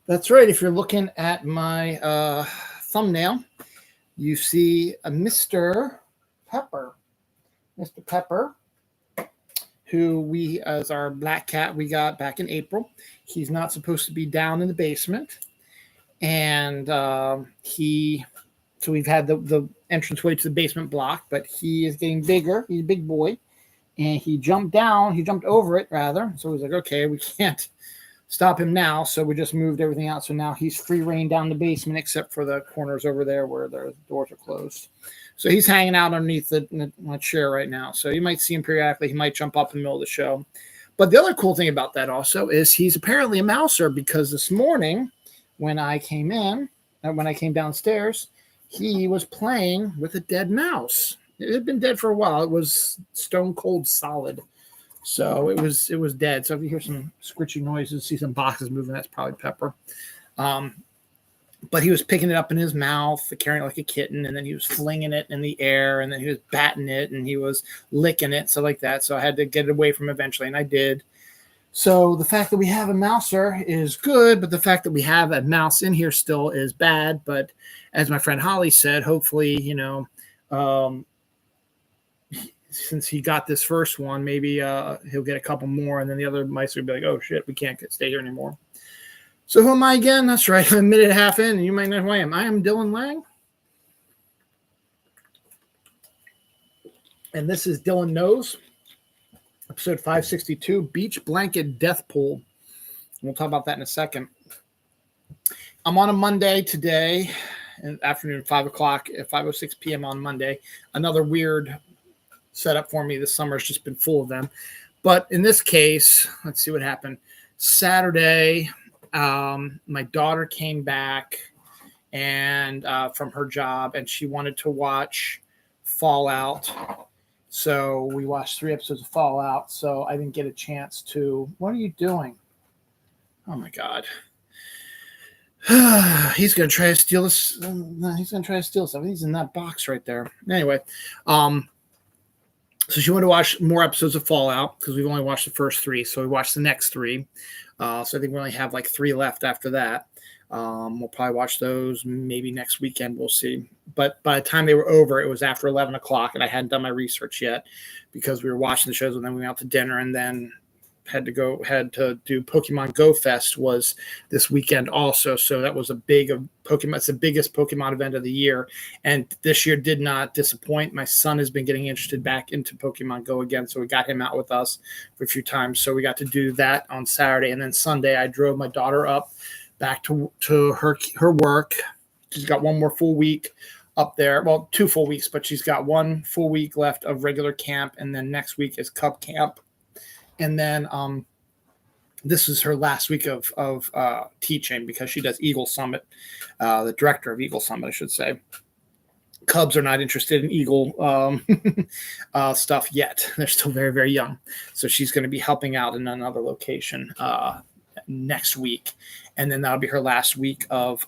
That's right. If you're looking at my thumbnail, you see a Mr. Pepper. Mr. Pepper, who we, as our black cat, we got back in April. He's not supposed to be down in the basement. And so we've had the entranceway to the basement blocked, but he is getting bigger. He's a big boy. And he jumped down, he jumped over it rather. So he was like, okay, we can't stop him now. So we just moved everything out. So now he's free reign down the basement, except for the corners over there where the doors are closed. So he's hanging out underneath the chair right now. So you might see him periodically. He might jump up in the middle of the show. But the other cool thing about that also is he's apparently a mouser, because this morning when I came downstairs, he was playing with a dead mouse. It had been dead for a while. It was stone cold solid. So it was dead. So if you hear some scritchy noises, see some boxes moving, that's probably Pepper. But he was picking it up in his mouth, carrying it like a kitten, and then he was flinging it in the air, and then he was batting it, and he was licking it, so like that. So I had to get it away from him eventually, and I did. So the fact that we have a mouser is good, but the fact that we have a mouse in here still is bad. But as my friend Holly said, hopefully, since he got this first one, maybe he'll get a couple more, and then the other mice will be like, oh shit, we can't stay here anymore. So who am I again? That's right, I'm a minute and a half in, and you might know who I am. I am Dylan Lang, and this is Dylan Knows, episode 562, Beach Blanket Death Pool. We'll talk about that in a second. I'm on a Monday today, in the afternoon, 5 o'clock, at 5:06 p.m. on Monday. Another weird setup for me. This summer has just been full of them. But in this case, let's see what happened. Saturday, my daughter came back and from her job, and she wanted to watch Fallout. So we watched 3 episodes of Fallout. So I didn't get a chance to. What are you doing? Oh my God. He's gonna try to steal this. He's gonna try to steal something. He's in that box right there. Anyway, so she wanted to watch more episodes of Fallout because we've only watched the first 3. So we watched the next 3. So I think we only have like 3 left after that. We'll probably watch those maybe next weekend. We'll see. But by the time they were over, it was after 11 o'clock, and I hadn't done my research yet because we were watching the shows, and then we went out to dinner, and then had to do Pokemon Go Fest was this weekend also. So that was a big Pokemon. It's the biggest Pokemon event of the year. And this year did not disappoint. My son has been getting interested back into Pokemon Go again. So we got him out with us for a few times. So we got to do that on Saturday. And then Sunday, I drove my daughter up back to her work. She's got one more full week up there. Well, 2 full weeks, but she's got 1 full week left of regular camp. And then next week is Cub Camp. And then this is her last week of teaching because she does Eagle Summit, the director of Eagle Summit, I should say. Cubs are not interested in Eagle stuff yet. They're still very, very young. So she's going to be helping out in another location next week. And then that'll be her last week of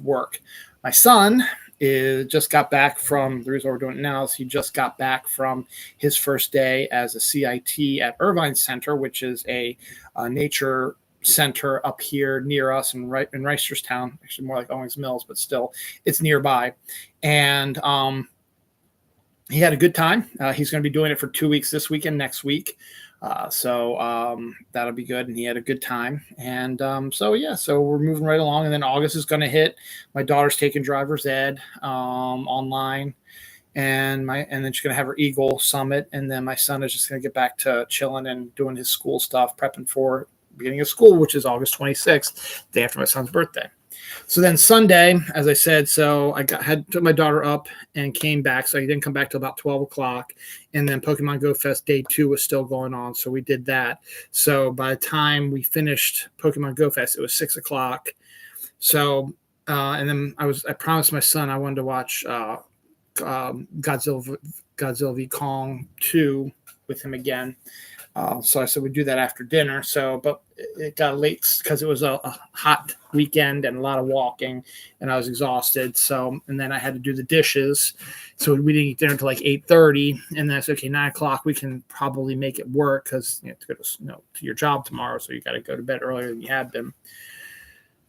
work. My son just got back from, the reason we're doing it now is he just got back from his first day as a CIT at Irvine Center, which is a nature center up here near us in Reisterstown, actually more like Owings Mills, but still it's nearby. And he had a good time. He's going to be doing it for 2 weeks this week and next week. So that'll be good. And he had a good time. And so we're moving right along. And then August is going to hit. My daughter's taking driver's ed online. And then she's going to have her Eagle Summit. And then my son is just going to get back to chilling and doing his school stuff, prepping for beginning of school, which is August 26th, the day after my son's birthday. So then Sunday, as I said, so I took my daughter up and came back. So he didn't come back till about 12 o'clock. And then Pokemon Go Fest Day 2 was still going on. So we did that. So by the time we finished Pokemon Go Fest, it was 6 o'clock. So, and then I promised my son I wanted to watch Godzilla v. Kong 2 with him again. So I said we'd do that after dinner. But it got late because it was a hot weekend and a lot of walking, and I was exhausted. So, and then I had to do the dishes. So we didn't eat dinner until like 8:30. And then I said, okay, 9 o'clock, we can probably make it work because you have to go to your job tomorrow. So you got to go to bed earlier than you had been.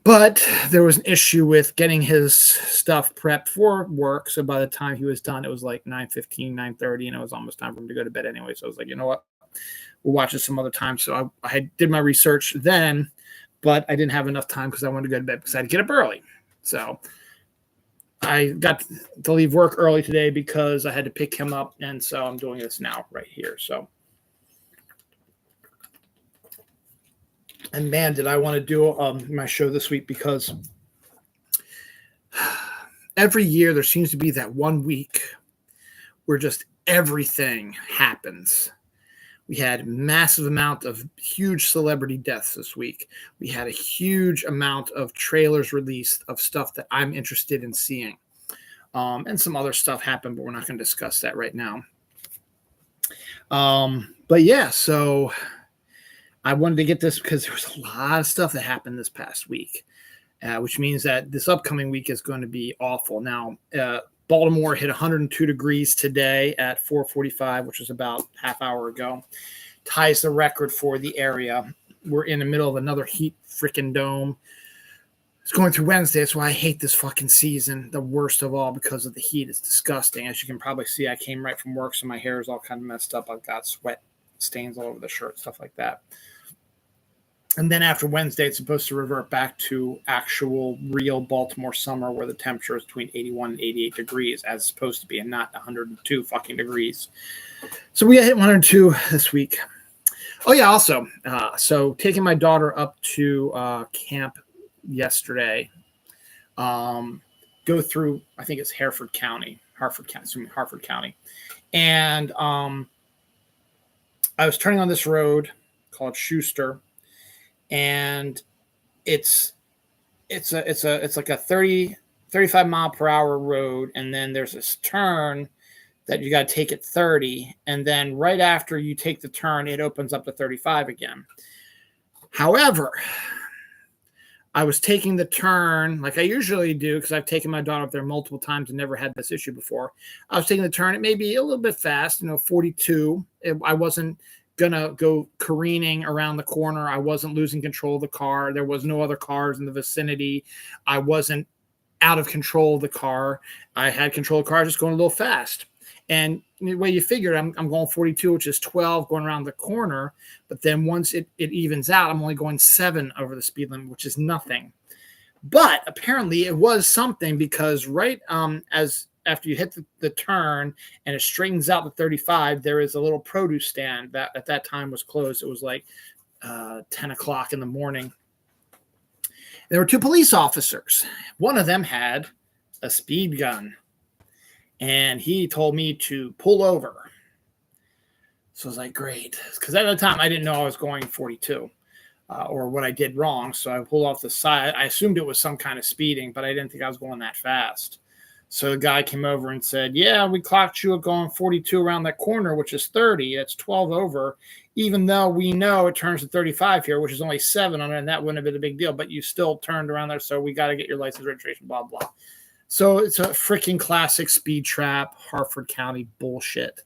But there was an issue with getting his stuff prepped for work. So by the time he was done, it was like 9:15, 9:30, and it was almost time for him to go to bed anyway. So I was like, you know what? We'll watch it some other time. So I did my research then, but I didn't have enough time because I wanted to go to bed because I had to get up early. So I got to leave work early today because I had to pick him up. And so I'm doing this now right here. So, and man, did I want to do my show this week because every year there seems to be that 1 week where just everything happens. We had massive amount of huge celebrity deaths this week. We had a huge amount of trailers released of stuff that I'm interested in seeing. And some other stuff happened, but we're not going to discuss that right now. But yeah, so I wanted to get this because there was a lot of stuff that happened this past week, which means that this upcoming week is going to be awful. Now, Baltimore hit 102 degrees today at 4:45, which was about half hour ago. Ties the record for the area. We're in the middle of another heat freaking dome. It's going through Wednesday. That's why I hate this fucking season, the worst of all, because of the heat. It's disgusting. As you can probably see, I came right from work, so my hair is all kind of messed up. I've got sweat stains all over the shirt, stuff like that. And then after Wednesday, it's supposed to revert back to actual real Baltimore summer where the temperature is between 81 and 88 degrees as supposed to be and not 102 fucking degrees. So we got hit 102 this week. Oh, yeah, also, so taking my daughter up to camp yesterday, go through, I think it's Harford County. And I was turning on this road called Schuster. And it's like a 35 mile per hour road. And then there's this turn that you got to take at 30. And then right after you take the turn, it opens up to 35 again. However, I was taking the turn like I usually do because I've taken my daughter up there multiple times and never had this issue before. I was taking the turn. It may be a little bit fast, 42. I wasn't gonna go careening around the corner. I wasn't losing control of the car. There was no other cars in the vicinity. I wasn't out of control of the car. I had control of the car, just going a little fast. And the way you figure, I'm going 42, which is 12 going around the corner. But then once it evens out, I'm only going 7 over the speed limit, which is nothing. But apparently it was something because right as after you hit the turn and it straightens out the 35, there is a little produce stand that at that time was closed. It was like 10 o'clock in the morning. There were 2 police officers. One of them had a speed gun, and he told me to pull over. So I was like, great. Because at the time, I didn't know I was going 42 or what I did wrong. So I pulled off the side. I assumed it was some kind of speeding, but I didn't think I was going that fast. So the guy came over and said, yeah, we clocked you going 42 around that corner, which is 30. That's 12 over, even though we know it turns to 35 here, which is only 7 on it, and that wouldn't have been a big deal. But you still turned around there, so we got to get your license registration, blah, blah. So it's a freaking classic speed trap, Harford County bullshit.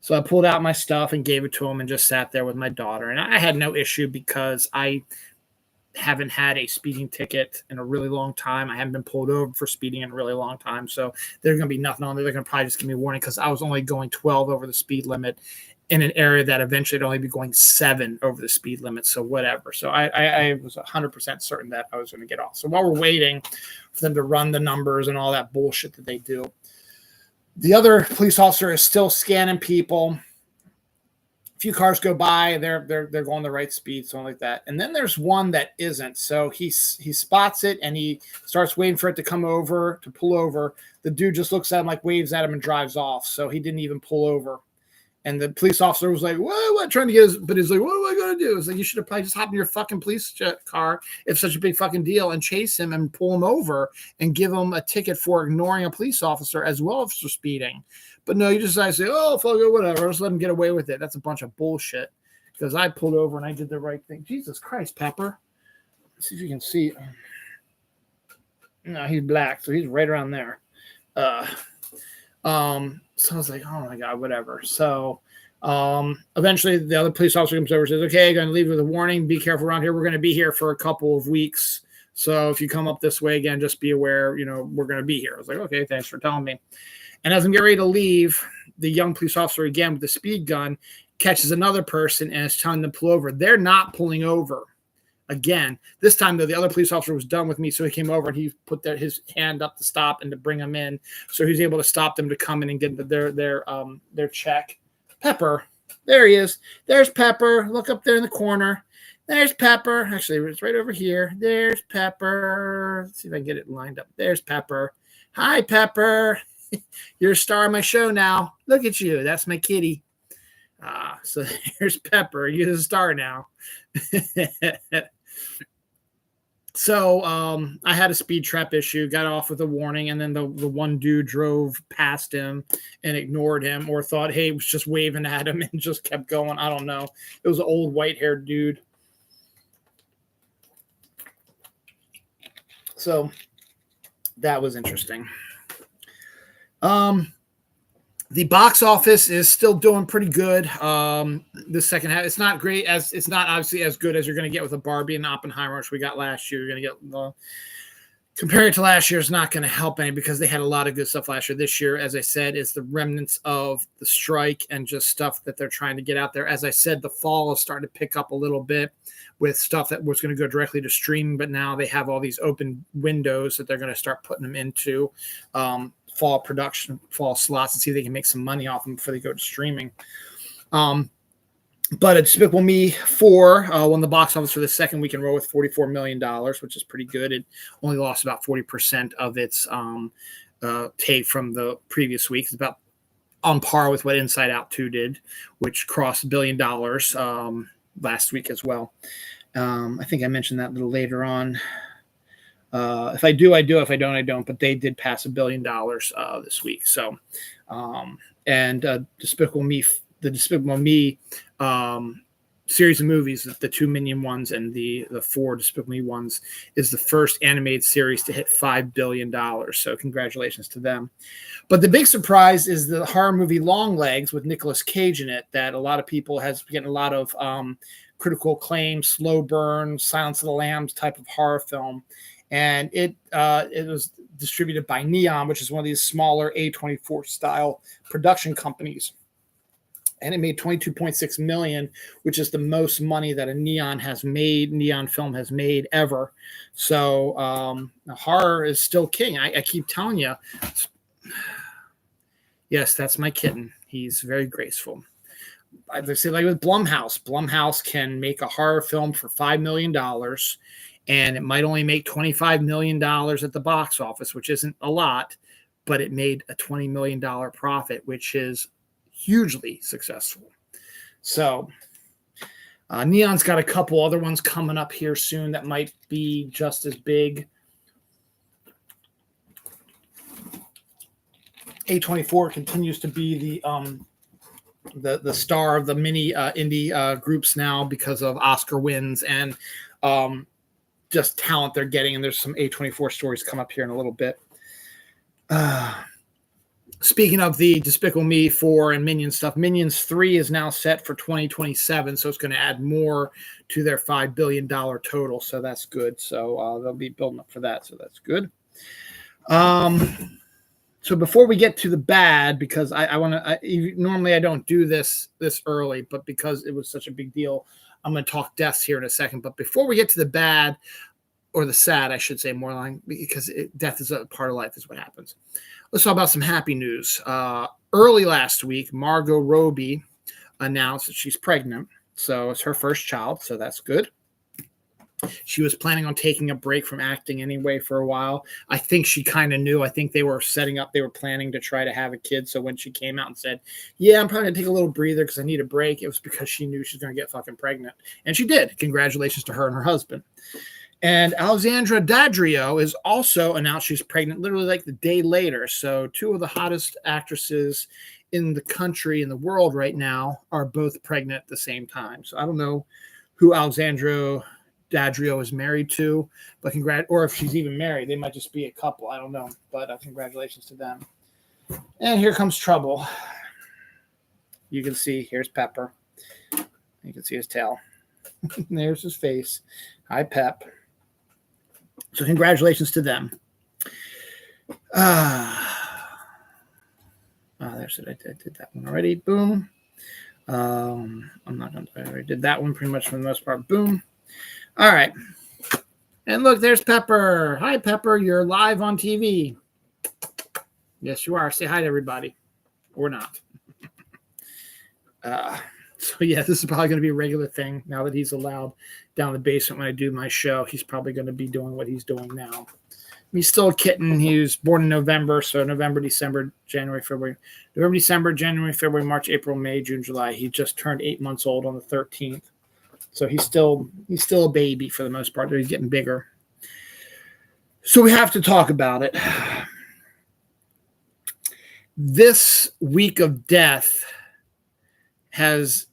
So I pulled out my stuff and gave it to him and just sat there with my daughter. And I had no issue because I haven't had a speeding ticket in a really long time. I haven't been pulled over for speeding in a really long time. So there's going to be nothing on there. They're going to probably just give me a warning because I was only going 12 over the speed limit in an area that eventually would only be going 7 over the speed limit. So whatever. So I was 100% certain that I was going to get off. So while we're waiting for them to run the numbers and all that bullshit that they do, the other police officer is still scanning people. A few cars go by, they're going the right speed, something like that. And then there's one that isn't. So he spots it and he starts waiting for it to come over, to pull over. The dude just looks at him, like waves at him and drives off. So he didn't even pull over. And the police officer was like, what? Trying to get his, but he's like, what am I going to do? It's like, you should have probably just hopped in your fucking police car if such a big fucking deal and chase him and pull him over and give him a ticket for ignoring a police officer as well as for speeding. But no, you just decide to say, oh, fuck it, whatever. Just let him get away with it. That's a bunch of bullshit because I pulled over and I did the right thing. Jesus Christ, Pepper. Let's see if you can see. No, he's black, so he's right around there. So I was like, oh my God, whatever. So eventually the other police officer comes over and says, okay, I'm going to leave with a warning. Be careful around here. We're going to be here for a couple of weeks. So if you come up this way again, just be aware, we're going to be here. I was like, okay, thanks for telling me. And as I'm getting ready to leave, the young police officer again with the speed gun catches another person and is telling them to pull over. They're not pulling over. Again, this time though, the other police officer was done with me, so he came over and he put his hand up to stop and to bring them in. So he was able to stop them to come in and get their check. Pepper, there he is. There's Pepper. Look up there in the corner. There's Pepper. Actually, it's right over here. There's Pepper. Let's see if I can get it lined up. There's Pepper. Hi, Pepper. You're a star of my show now. Look at you. That's my kitty. So here's Pepper. You're the star now. So I had a speed trap issue, got off with a warning, and then the one dude drove past him and ignored him or thought, hey, he was just waving at him and just kept going. I don't know. It was an old white-haired dude. So that was interesting. The box office is still doing pretty good. The second half, it's not great it's not obviously as good as you're going to get with a Barbie and Oppenheimer, which we got last year. You're going to get comparing it to last year is not going to help any because they had a lot of good stuff last year. This year, as I said, is the remnants of the strike and just stuff that they're trying to get out there. As I said, the fall is starting to pick up a little bit with stuff that was going to go directly to streaming, but now they have all these open windows that they're going to start putting them into. Fall production, fall slots, and see if they can make some money off them before they go to streaming. But Despicable Me 4 won the box office for the second week in a row with $44 million, which is pretty good. It only lost about 40% of its take from the previous week. It's about on par with what Inside Out 2 did, which crossed $1 billion last week as well. I think I mentioned that a little later on. If I do, I do. If I don't, I don't. But they did pass $1 billion this week. So, Despicable Me, the Despicable Me series of movies, the 2 Minion ones and the 4 Despicable Me ones, is the first animated series to hit $5 billion. So congratulations to them. But the big surprise is the horror movie Longlegs with Nicolas Cage in it that a lot of people has getting a lot of critical acclaim, slow burn, Silence of the Lambs type of horror film. And it was distributed by Neon, which is one of these smaller A24 style production companies. And it made $22.6 million, which is the most money that a Neon film has made ever. So horror is still king. I keep telling you. Yes, that's my kitten. He's very graceful. I say like with Blumhouse can make a horror film for $5 million. And it might only make $25 million at the box office, which isn't a lot, but it made a $20 million profit, which is hugely successful. So Neon's got a couple other ones coming up here soon that might be just as big. A24 continues to be the star of the mini indie groups now because of Oscar wins and just talent they're getting, and there's some A24 stories come up here in a little bit. Speaking of the Despicable Me 4 and Minions stuff, Minions 3 is now set for 2027, so it's going to add more to their $5 billion total, so that's good. So they'll be building up for that, so that's good. So before we get to the bad, because I want to, normally I don't do this early, but because it was such a big deal, I'm going to talk deaths here in a second. But before we get to the bad, or the sad, I should say, more like, because death is a part of life, is what happens. Let's talk about some happy news. Early last week, Margot Robbie announced that she's pregnant. So it's her first child, so that's good. She was planning on taking a break from acting anyway for a while. I think she kind of knew. I think they were planning to try to have a kid. So when she came out and said, yeah, I'm probably going to take a little breather because I need a break, it was because she knew she was going to get fucking pregnant. And she did. Congratulations to her and her husband. And Alexandra Daddario is also announced she's pregnant literally like the day later. So two of the hottest actresses in the country, in the world right now, are both pregnant at the same time. So I don't know who Alexandra Daddario is married to, but or if she's even married. They might just be a couple. I don't know. But congratulations to them. And here comes trouble. You can see, here's Pepper. You can see his tail. There's his face. Hi, Pep. So congratulations to them. There's it. I did that one already. Boom. I'm not going to. I already did that one pretty much for the most part. Boom. All right. And look, there's Pepper. Hi, Pepper. You're live on TV. Yes, you are. Say hi to everybody. Or not. So, yeah, this is probably going to be a regular thing now that he's allowed down the basement when I do my show. He's probably going to be doing what he's doing now. He's still a kitten. He was born in November, so November, December, January, February. November, December, January, February, March, April, May, June, July. He just turned 8 months old on the 13th. So he's still a baby for the most part. He's getting bigger. So we have to talk about it. This week of death has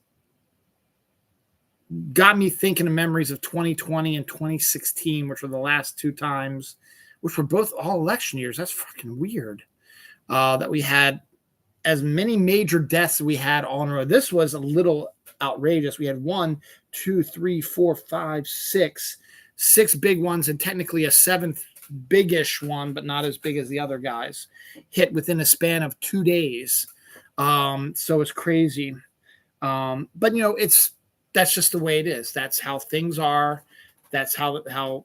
got me thinking of memories of 2020 and 2016, which were the last two times, which were both all election years. That's fucking weird that we had as many major deaths as we had all in a row. This was a little outrageous. We had 1, 2, 3, 4, 5, 6 big ones, and technically a seventh biggish one, but not as big as the other guys, hit within a span of 2 days. So it's crazy. But that's just the way it is. That's how things are. That's how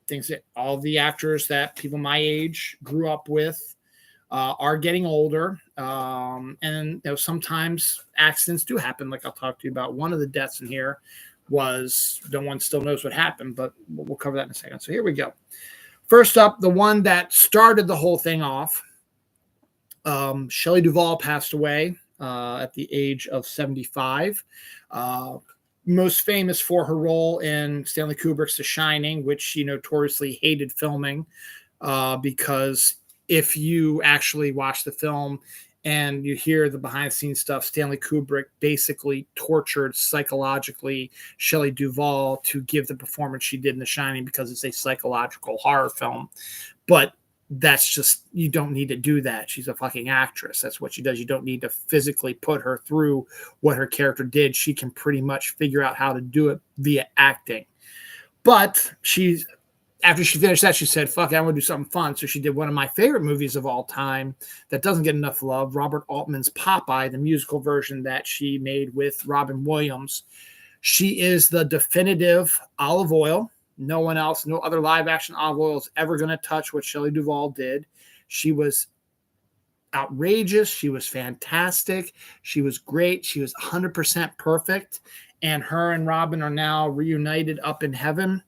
things that all the actors that people my age grew up with are getting older. And sometimes accidents do happen. Like I'll talk to you about one of the deaths in here was no one still knows what happened, but we'll cover that in a second. So here we go. First up, the one that started the whole thing off, Shelley Duvall passed away at the age of 75. Most famous for her role in Stanley Kubrick's The Shining, which she notoriously hated filming because if you actually watch the film and you hear the behind-the-scenes stuff, Stanley Kubrick basically tortured psychologically Shelley Duvall to give the performance she did in The Shining because it's a psychological horror film. But that's just, you don't need to do that. She's a fucking actress. That's what she does. You don't need to physically put her through what her character did. She can pretty much figure out how to do it via acting. But after she finished that, she said, fuck it, I want to do something fun. So she did one of my favorite movies of all time that doesn't get enough love, Robert Altman's Popeye, the musical version that she made with Robin Williams. She is the definitive Olive Oyl. No one else, no other live action Olive Oyl is ever going to touch what Shelley Duvall did. She was outrageous. She was fantastic. She was great. She was 100% perfect. And her and Robin are now reunited up in heaven.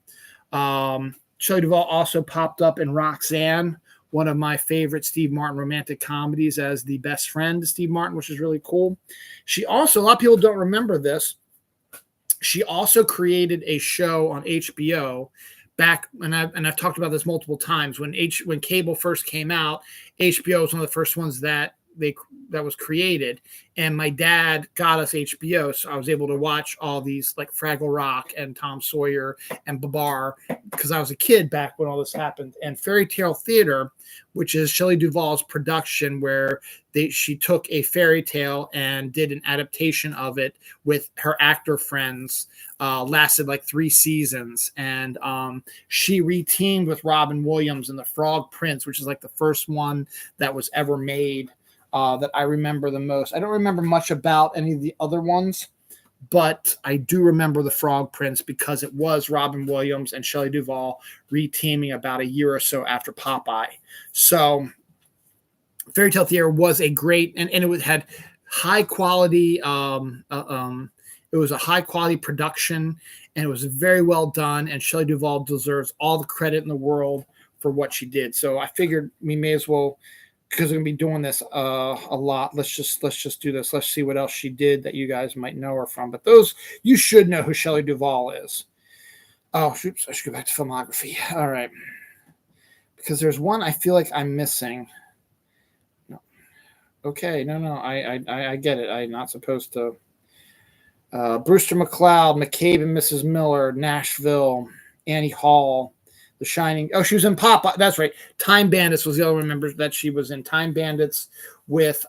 Shelley Duvall also popped up in Roxanne, one of my favorite Steve Martin romantic comedies, as the best friend to Steve Martin, which is really cool. She also, a lot of people don't remember this, she also created a show on HBO back, and I've talked about this multiple times. When cable first came out, HBO was one of the first ones that was created, and my dad got us HBO, so I was able to watch all these like Fraggle Rock and Tom Sawyer and Babar because I was a kid back when all this happened. And Fairy Tale Theater, which is Shelley Duvall's production, where she took a fairy tale and did an adaptation of it with her actor friends, lasted like 3 seasons, and she reteamed with Robin Williams in The Frog Prince, which is like the first one that was ever made. That I remember the most. I don't remember much about any of the other ones, but I do remember The Frog Prince because it was Robin Williams and Shelley Duvall reteaming about a year or so after Popeye. So Fairy Tale Theater was a great, and it had high quality, it was a high quality production, and it was very well done, and Shelley Duvall deserves all the credit in the world for what she did. So I figured we may as well, because we're gonna be doing this a lot. Let's just do this. Let's see what else she did that you guys might know her from. But those, you should know who Shelley Duvall is. Oh, oops, I should go back to filmography. All right, because there's one I feel like I'm missing. No. Okay, no, I get it. I'm not supposed to. Brewster McCloud, McCabe and Mrs. Miller, Nashville, Annie Hall, The Shining. Oh, she was in Popeye. That's right. Time Bandits was the other one. Remember that she was in Time Bandits with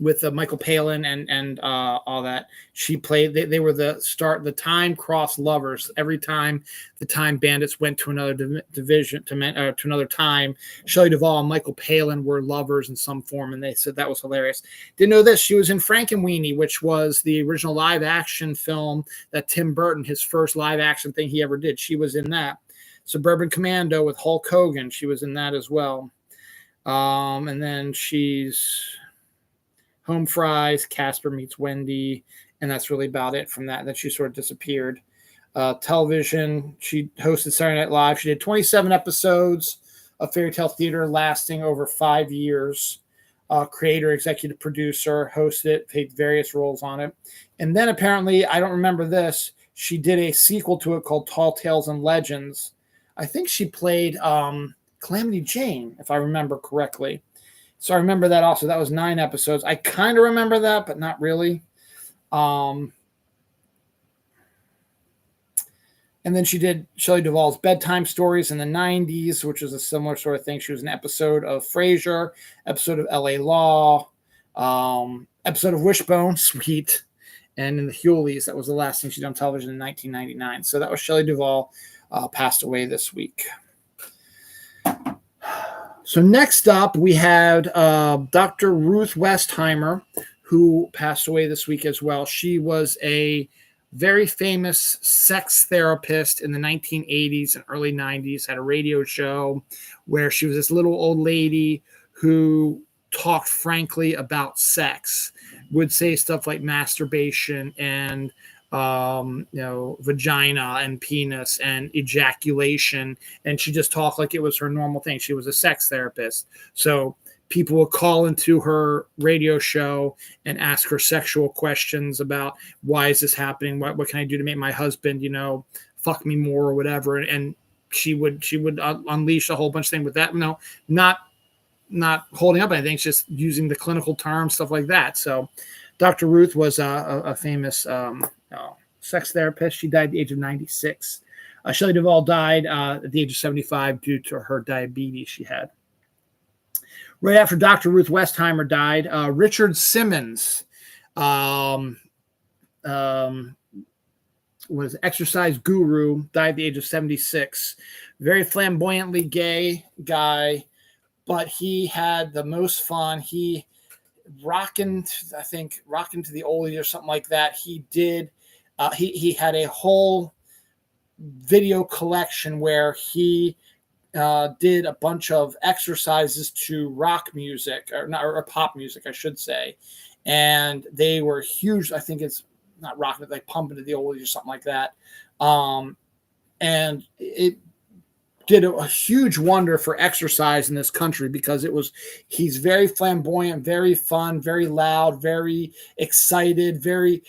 with Michael Palin and all that. She played. They were the time cross lovers. Every time the Time Bandits went to another division to another time, Shelley Duvall and Michael Palin were lovers in some form, and they said that was hilarious. Didn't know this. She was in Frankenweenie, which was the original live action film that Tim Burton, his first live action thing he ever did. She was in that. Suburban Commando with Hulk Hogan. She was in that as well. And then she's Home Fries, Casper Meets Wendy, and that's really about it from that. Then she sort of disappeared. Television, she hosted Saturday Night Live. She did 27 episodes of Fairy Tale Theater lasting over 5 years. Creator, executive producer, hosted it, played various roles on it. And then apparently, I don't remember this, she did a sequel to it called Tall Tales and Legends. I think she played Calamity Jane, if I remember correctly. So I remember that also. That was 9 episodes. I kind of remember that, but not really. And then she did Shelley Duvall's Bedtime Stories in the 90s, which was a similar sort of thing. She was an episode of Frasier, episode of LA Law, episode of Wishbone, sweet. And in the Huleys, that was the last thing she did on television in 1999. So that was Shelley Duvall, passed away this week. So next up, we had Dr. Ruth Westheimer, who passed away this week as well. She was a very famous sex therapist in the 1980s and early 90s, had a radio show where she was this little old lady who talked frankly about sex, would say stuff like masturbation and vagina and penis and ejaculation. And she just talked like it was her normal thing. She was a sex therapist. So people would call into her radio show and ask her sexual questions about why is this happening? What can I do to make my husband, fuck me more or whatever. And she would unleash a whole bunch of things with that. No, not holding up anything, just using the clinical terms, stuff like that. So Dr. Ruth was a famous sex therapist. She died at the age of 96. Shelley Duvall died at the age of 75 due to her diabetes she had. Right after Dr. Ruth Westheimer died, Richard Simmons was exercise guru, died at the age of 76. Very flamboyantly gay guy, but he had the most fun. He rocking to the oldies or something like that. He did. He had a whole video collection where he did a bunch of exercises to rock music or pop music, I should say, and they were huge. I think it's not rock, but like Pump Into the Oldies or something like that. And it did a huge wonder for exercise in this country because he's very flamboyant, very fun, very loud, very excited, very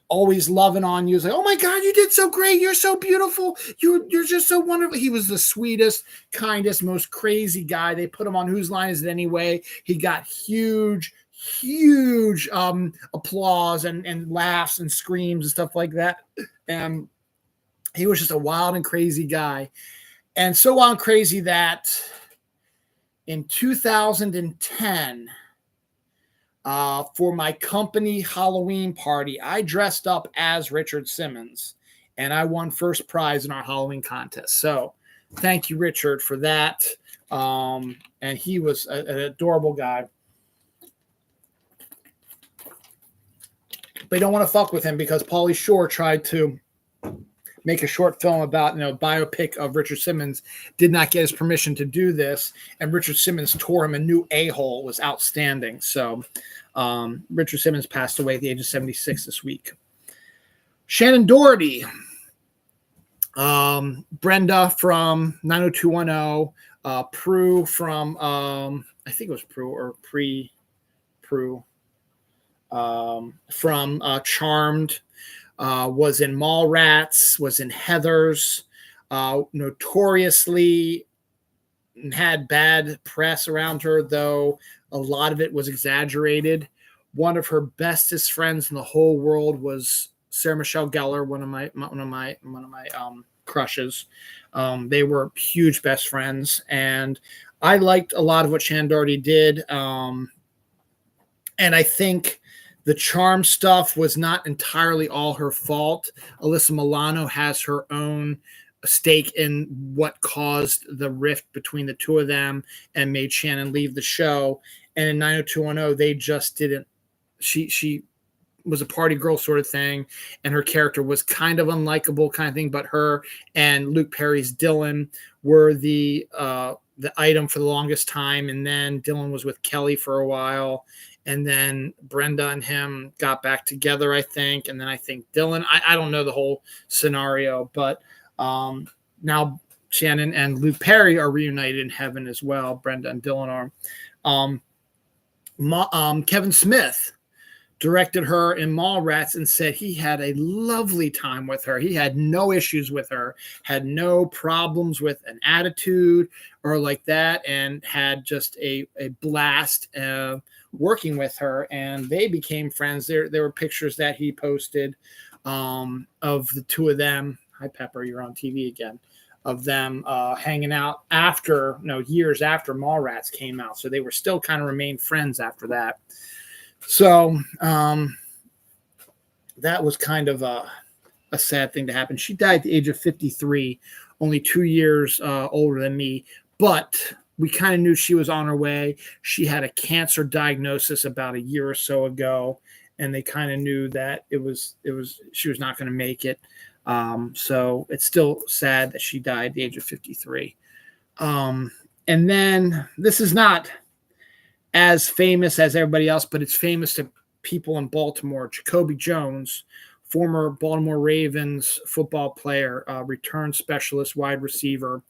always loving on you. It's like, oh my God, you did so great. You're so beautiful. You're just so wonderful. He was the sweetest, kindest, most crazy guy. They put him on Whose Line Is It Anyway? He got huge applause and laughs and screams and stuff like that. And he was just a wild and crazy guy. And so wild and crazy that in 2010, for my company Halloween party, I dressed up as Richard Simmons, and I won first prize in our Halloween contest. So thank you, Richard, for that. And he was an adorable guy. They don't want to fuck with him because Pauly Shore tried to make a short film about, biopic of Richard Simmons, did not get his permission to do this. And Richard Simmons tore him a new a-hole. It was outstanding. So Richard Simmons passed away at the age of 76 this week. Shannon Doherty, Brenda from 90210, Prue from, I think it was Prue or Prue, from Charmed, was in Mallrats, was in Heathers, notoriously had bad press around her, though a lot of it was exaggerated. One of her bestest friends in the whole world was Sarah Michelle Gellar, one of my crushes. They were huge best friends, and I liked a lot of what Shannon Doherty did. And I think the charm stuff was not entirely all her fault. Alyssa Milano has her own stake in what caused the rift between the two of them and made Shannon leave the show. And in 90210, they just didn't. She was a party girl sort of thing, and her character was kind of unlikable kind of thing. But her and Luke Perry's Dylan were the item for the longest time, and then Dylan was with Kelly for a while, and then Brenda and him got back together, I think, and then I think Dylan. I don't know the whole scenario, but now Shannon and Luke Perry are reunited in heaven as well. Brenda and Dylan are. Kevin Smith directed her in Mallrats and said he had a lovely time with her. He had no issues with her, had no problems with an attitude or like that, and had just a blast working with her. And they became friends. There were pictures that he posted of the two of them. Hi, Pepper, you're on TV again. Of them hanging out years after Mallrats came out. So they were still kind of remained friends after that. So that was kind of a sad thing to happen. She died at the age of 53, only 2 years older than me, but we kind of knew she was on her way. She had a cancer diagnosis about a year or so ago, and they kind of knew that she was not going to make it. So it's still sad that she died at the age of 53. And then this is not as famous as everybody else, but it's famous to people in Baltimore. Jacoby Jones, former Baltimore Ravens football player, return specialist, wide receiver,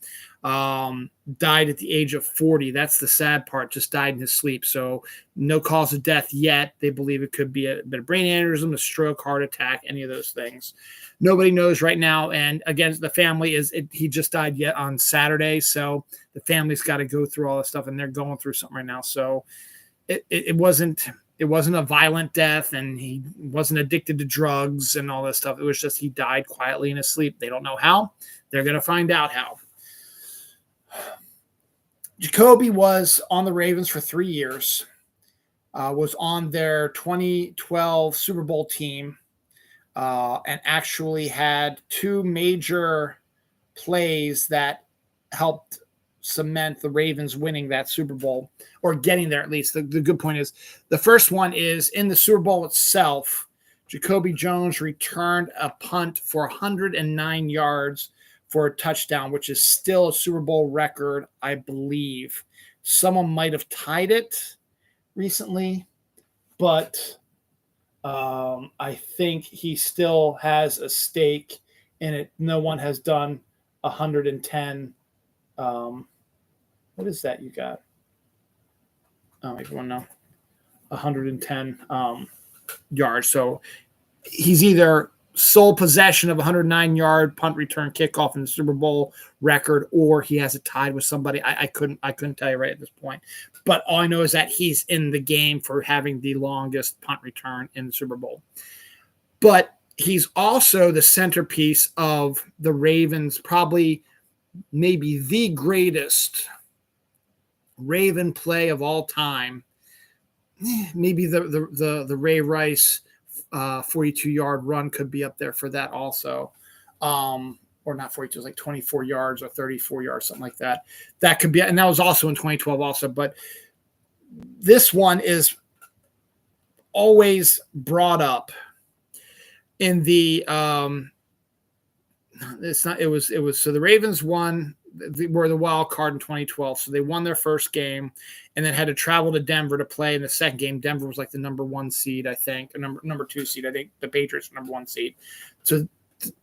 died at the age of 40. That's the sad part, just died in his sleep. So no cause of death yet. They believe it could be a bit of brain aneurysm, a stroke, heart attack, any of those things. Nobody knows right now. And again, the family he just died yet on Saturday. So the family's got to go through all this stuff, and they're going through something right now. So it wasn't a violent death, and he wasn't addicted to drugs and all this stuff. It was just he died quietly in his sleep. They don't know how. They're going to find out how. Jacoby was on the Ravens for 3 years, was on their 2012 Super Bowl team, and actually had two major plays that helped cement the Ravens winning that Super Bowl, or getting there at least. The good point is, the first one is in the Super Bowl itself. Jacoby Jones returned a punt for 109 yards for a touchdown, which is still a Super Bowl record, I believe. Someone might have tied it recently, but I think he still has a stake in it. No one has done 110. What is that you got? Oh, everyone know. 110 yards. So he's either sole possession of 109-yard punt return kickoff in the Super Bowl record, or he has it tied with somebody. I couldn't tell you right at this point. But all I know is that he's in the game for having the longest punt return in the Super Bowl. But he's also the centerpiece of the Ravens, probably maybe the greatest Raven play of all time. Maybe the Ray Rice 42-yard run could be up there for that also. Or not 42, like 24 yards or 34 yards, something like that. That could be, and that was also in 2012 also. But this one is always brought up in the so the Ravens were the wild card in 2012. So they won their first game and then had to travel to Denver to play in the second game. Denver was like the number 1 seed, I think, or number 2 seed. I think the Patriots were number 1 seed. So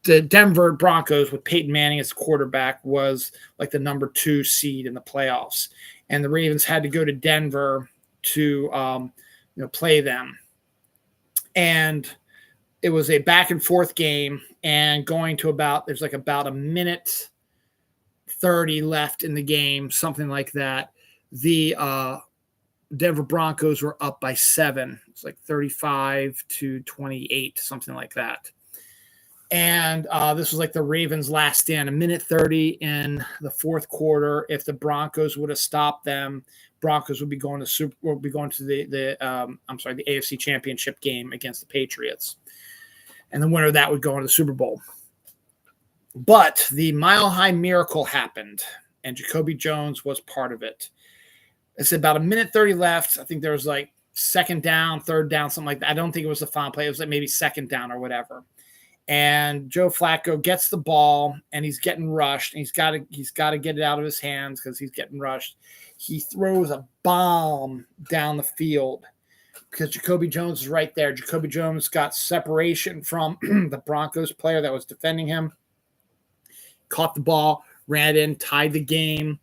the Denver Broncos with Peyton Manning as quarterback was like the number 2 seed in the playoffs. And the Ravens had to go to Denver to play them. And it was a back and forth game, and going to there's about a minute 30 left in the game, something like that. The Denver Broncos were up by 7. It's like 35-28, something like that. And this was like the Ravens' last stand, a minute 30 in the fourth quarter. If the Broncos would have stopped them, Broncos would be going to the AFC Championship game against the Patriots, and the winner of that would go into the Super Bowl. But the Mile High Miracle happened, and Jacoby Jones was part of it. It's about a minute 30 left. I think there was like second down, third down, something like that. I don't think it was the final play. It was like maybe second down or whatever. And Joe Flacco gets the ball, and he's getting rushed, and he's got to get it out of his hands because he's getting rushed. He throws a bomb down the field because Jacoby Jones is right there. Jacoby Jones got separation from the Broncos player that was defending him, caught the ball, ran in, tied the game.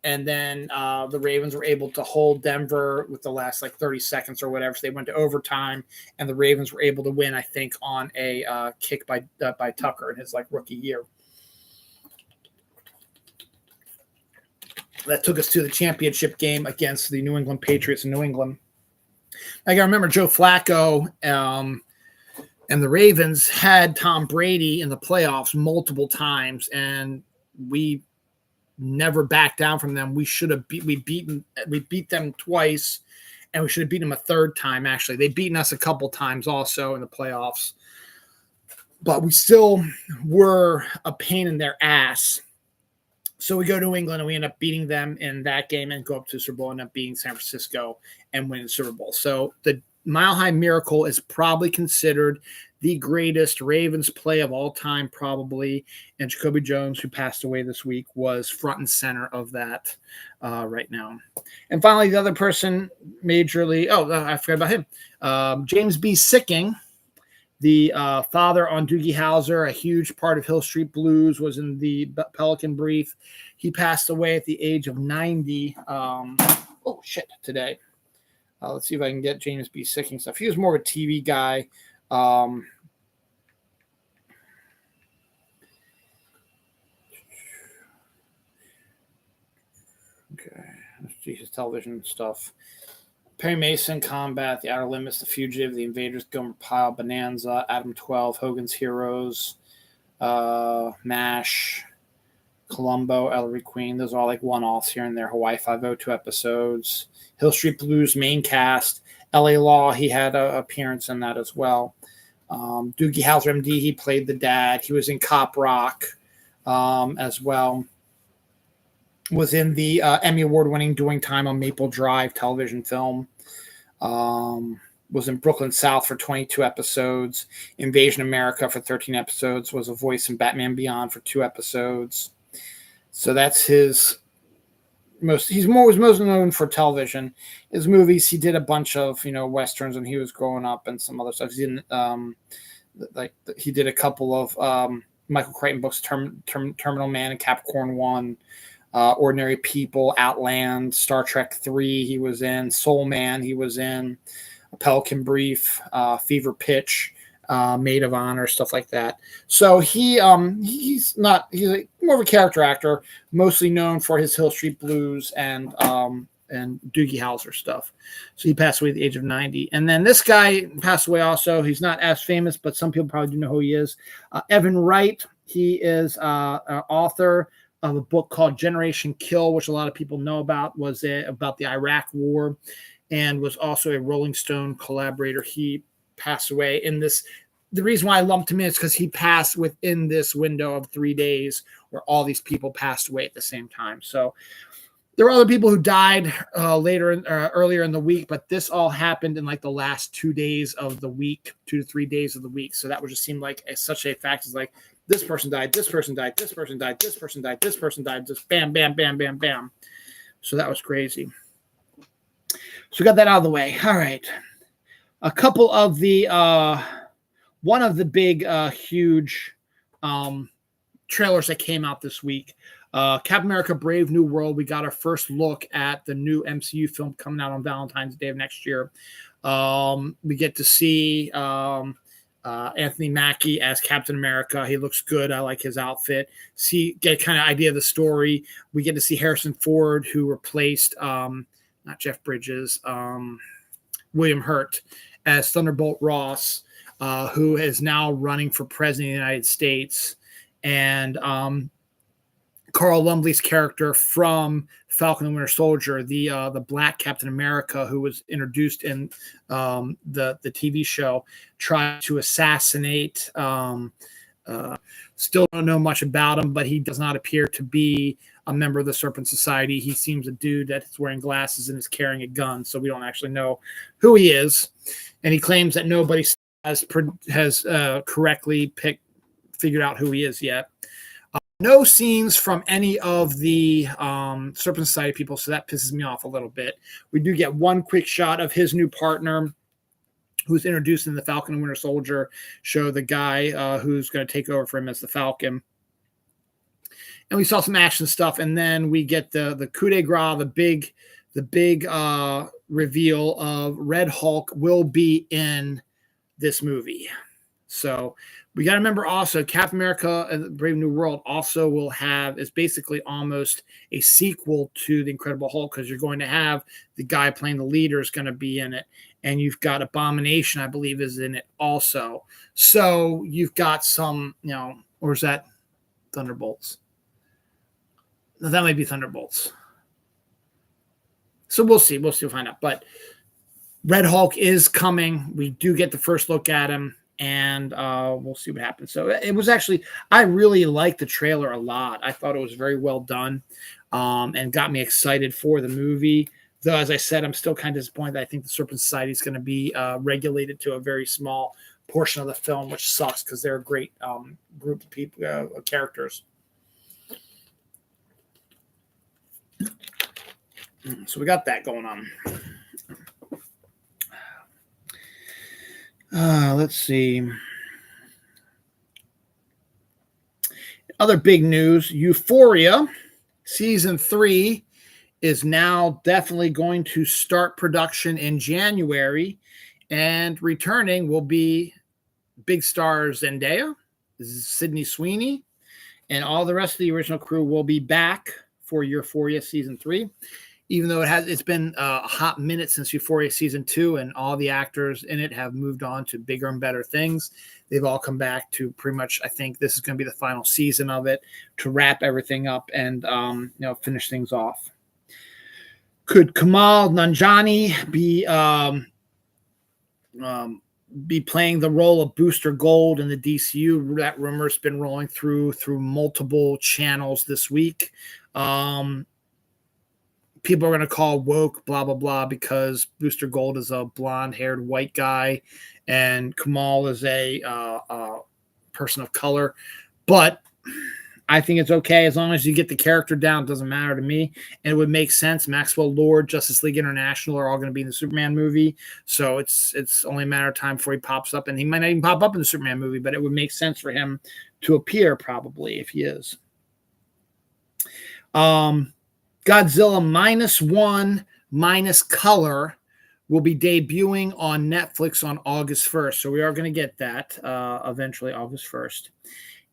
And then the Ravens were able to hold Denver with the last like 30 seconds or whatever. So they went to overtime, and the Ravens were able to win, I think, on a kick by Tucker in his like rookie year. That took us to the championship game against the New England Patriots in New England. I remember Joe Flacco and the Ravens had Tom Brady in the playoffs multiple times, and we never backed down from them. We beat them twice, and we should have beaten them a third time. Actually, they'd beaten us a couple times also in the playoffs, but we still were a pain in their ass. So we go to England, and we end up beating them in that game and go up to the Super Bowl and end up beating San Francisco and winning the Super Bowl. So the Mile High Miracle is probably considered the greatest Ravens play of all time, probably. And Jacoby Jones, who passed away this week, was front and center of that right now. And finally, the other person majorly, I forgot about him. James B. Sicking, the father on Doogie Howser, a huge part of Hill Street Blues, was in the Pelican Brief. He passed away at the age of 90 today. Let's see if I can get James B. Sicking stuff. He was more of a TV guy. Okay, Jesus, television stuff. Perry Mason, Combat, The Outer Limits, The Fugitive, The Invaders, Gomer Pyle, Bonanza, Adam 12, Hogan's Heroes, MASH, Columbo, Ellery Queen. Those are all like one-offs here and there. Hawaii Five-0, 2 episodes. Hill Street Blues main cast. L.A. Law, he had an appearance in that as well. Doogie Howser, MD, he played the dad. He was in Cop Rock as well. Was in the Emmy Award-winning Doing Time on Maple Drive television film. Was in Brooklyn South for 22 episodes. Invasion America for 13 episodes. Was a voice in Batman Beyond for 2 episodes. So that's his most. He's was most known for television. His movies, he did a bunch of westerns when he was growing up and some other stuff. He did he did a couple of Michael Crichton books, Terminal Man and Capricorn 1. Ordinary People, Outland, Star Trek 3 he was in, Soul Man he was in, Pelican Brief, Fever Pitch, Maid of Honor, stuff like that. So he's more of a character actor, mostly known for his Hill Street Blues and Doogie Howser stuff. So he passed away at the age of 90. And then this guy passed away also. He's not as famous, but some people probably do know who he is. Evan Wright, he is an author of a book called Generation Kill, which a lot of people know about, was about the Iraq War, and was also a Rolling Stone collaborator. He passed away in this. The reason why I lumped him in is because he passed within this window of 3 days where all these people passed away at the same time. So there were other people who died earlier in the week, but this all happened in like the last 2 days of the week, 2 to 3 days of the week. So that would just seem like such a fact. It's like, this person died, this person died, this person died, this person died, this person died, just bam, bam, bam, bam, bam. So that was crazy. So we got that out of the way. All right. A couple of the, one of the big, huge trailers that came out this week. Captain America Brave New World. We got our first look at the new MCU film coming out on Valentine's Day of next year. We get to see Anthony Mackie as Captain America. He looks good. I like his outfit. Get kind of idea of the story. We get to see Harrison Ford, who replaced not Jeff Bridges, William Hurt as Thunderbolt Ross. who is now running for president of the United States, and Carl Lumbly's character from Falcon and Winter Soldier, the Black Captain America, who was introduced in the TV show, tried to assassinate. Still don't know much about him, but he does not appear to be a member of the Serpent Society. He seems a dude that's wearing glasses and is carrying a gun, so we don't actually know who he is. And he claims that nobody has correctly figured out who he is yet. No scenes from any of the Serpent Society people, so that pisses me off a little bit. We do get one quick shot of his new partner, who's introduced in the Falcon and Winter Soldier show, the guy who's going to take over for him as the Falcon. And we saw some action stuff, and then we get the coup de grace, the big reveal of Red Hulk will be in this movie. So we got to remember also Captain America and the Brave New World also is basically almost a sequel to the Incredible Hulk, because you're going to have the guy playing the leader is going to be in it. And you've got Abomination, I believe, is in it also. So you've got some, or is that Thunderbolts? No, that might be Thunderbolts. So we'll see. We'll find out. But Red Hulk is coming. We do get the first look at him, and we'll see what happens. So it was actually, I really liked the trailer a lot. I thought it was very well done, and got me excited for the movie. Though, as I said, I'm still kind of disappointed that I think the Serpent Society is going to be regulated to a very small portion of the film, which sucks because they're a great group of people, characters. So we got that going on. Let's see. Other big news, Euphoria Season 3 is now definitely going to start production in January, and returning will be big stars Zendaya, Sydney Sweeney, and all the rest of the original crew will be back for Euphoria Season 3. Even though it's been a hot minute since Euphoria Season 2, and all the actors in it have moved on to bigger and better things. They've all come back to pretty much, I think this is going to be the final season of it to wrap everything up and finish things off. Could Kumail Nanjiani be playing the role of Booster Gold in the DCU? That rumor's been rolling through multiple channels this week. People are going to call woke, blah, blah, blah, because Booster Gold is a blonde-haired white guy and Kumail is a person of color. But I think it's okay as long as you get the character down. It doesn't matter to me. And it would make sense. Maxwell Lord, Justice League International are all going to be in the Superman movie. So it's only a matter of time before he pops up. And he might not even pop up in the Superman movie, but it would make sense for him to appear probably if he is. Godzilla -1 minus color will be debuting on Netflix on August 1st. So we are going to get that eventually August 1st.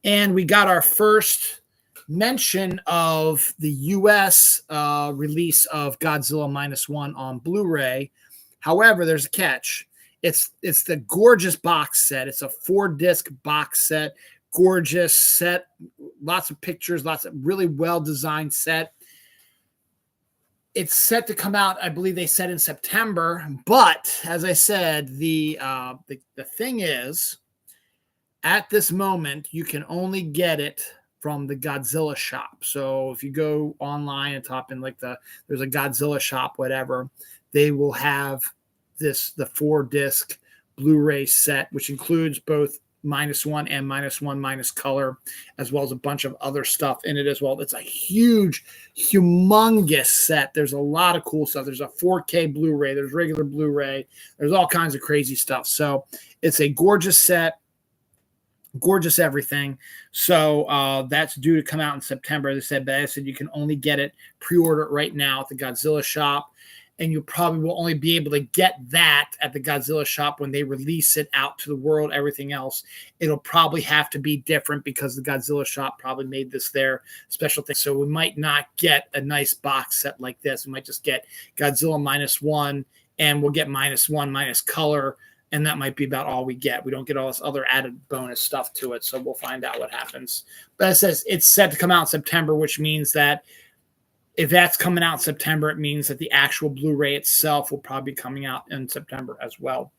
And we got our first mention of the U.S. Release of Godzilla -1 on Blu-ray. However, there's a catch. It's the gorgeous box set. It's a 4-disc box set, gorgeous set, lots of pictures, lots of really well-designed set. It's set to come out, I believe they said in September. But as I said, the thing is, at this moment, you can only get it from the Godzilla shop. So if you go online and type in there's a Godzilla shop, whatever, they will have the 4-disc Blu-ray set, which includes both -1 and -1 minus color, as well as a bunch of other stuff in it as well. It's a huge, humongous set. There's a lot of cool stuff. There's a 4K Blu-ray. There's regular Blu-ray. There's all kinds of crazy stuff. So it's a gorgeous set, gorgeous everything. So that's due to come out in September. They said, but I said you can only get it, pre-order it right now at the Godzilla shop. And you probably will only be able to get that at the Godzilla shop when they release it out to the world. Everything else, it'll probably have to be different because the Godzilla shop probably made this their special thing. So we might not get a nice box set like this. We might just get Godzilla -1, and we'll get -1 minus color and that might be about all we get. We don't get all this other added bonus stuff to it, so we'll find out what happens. But it says it's set to come out in September, which means that if that's coming out in September, it means that the actual Blu-ray itself will probably be coming out in September as well,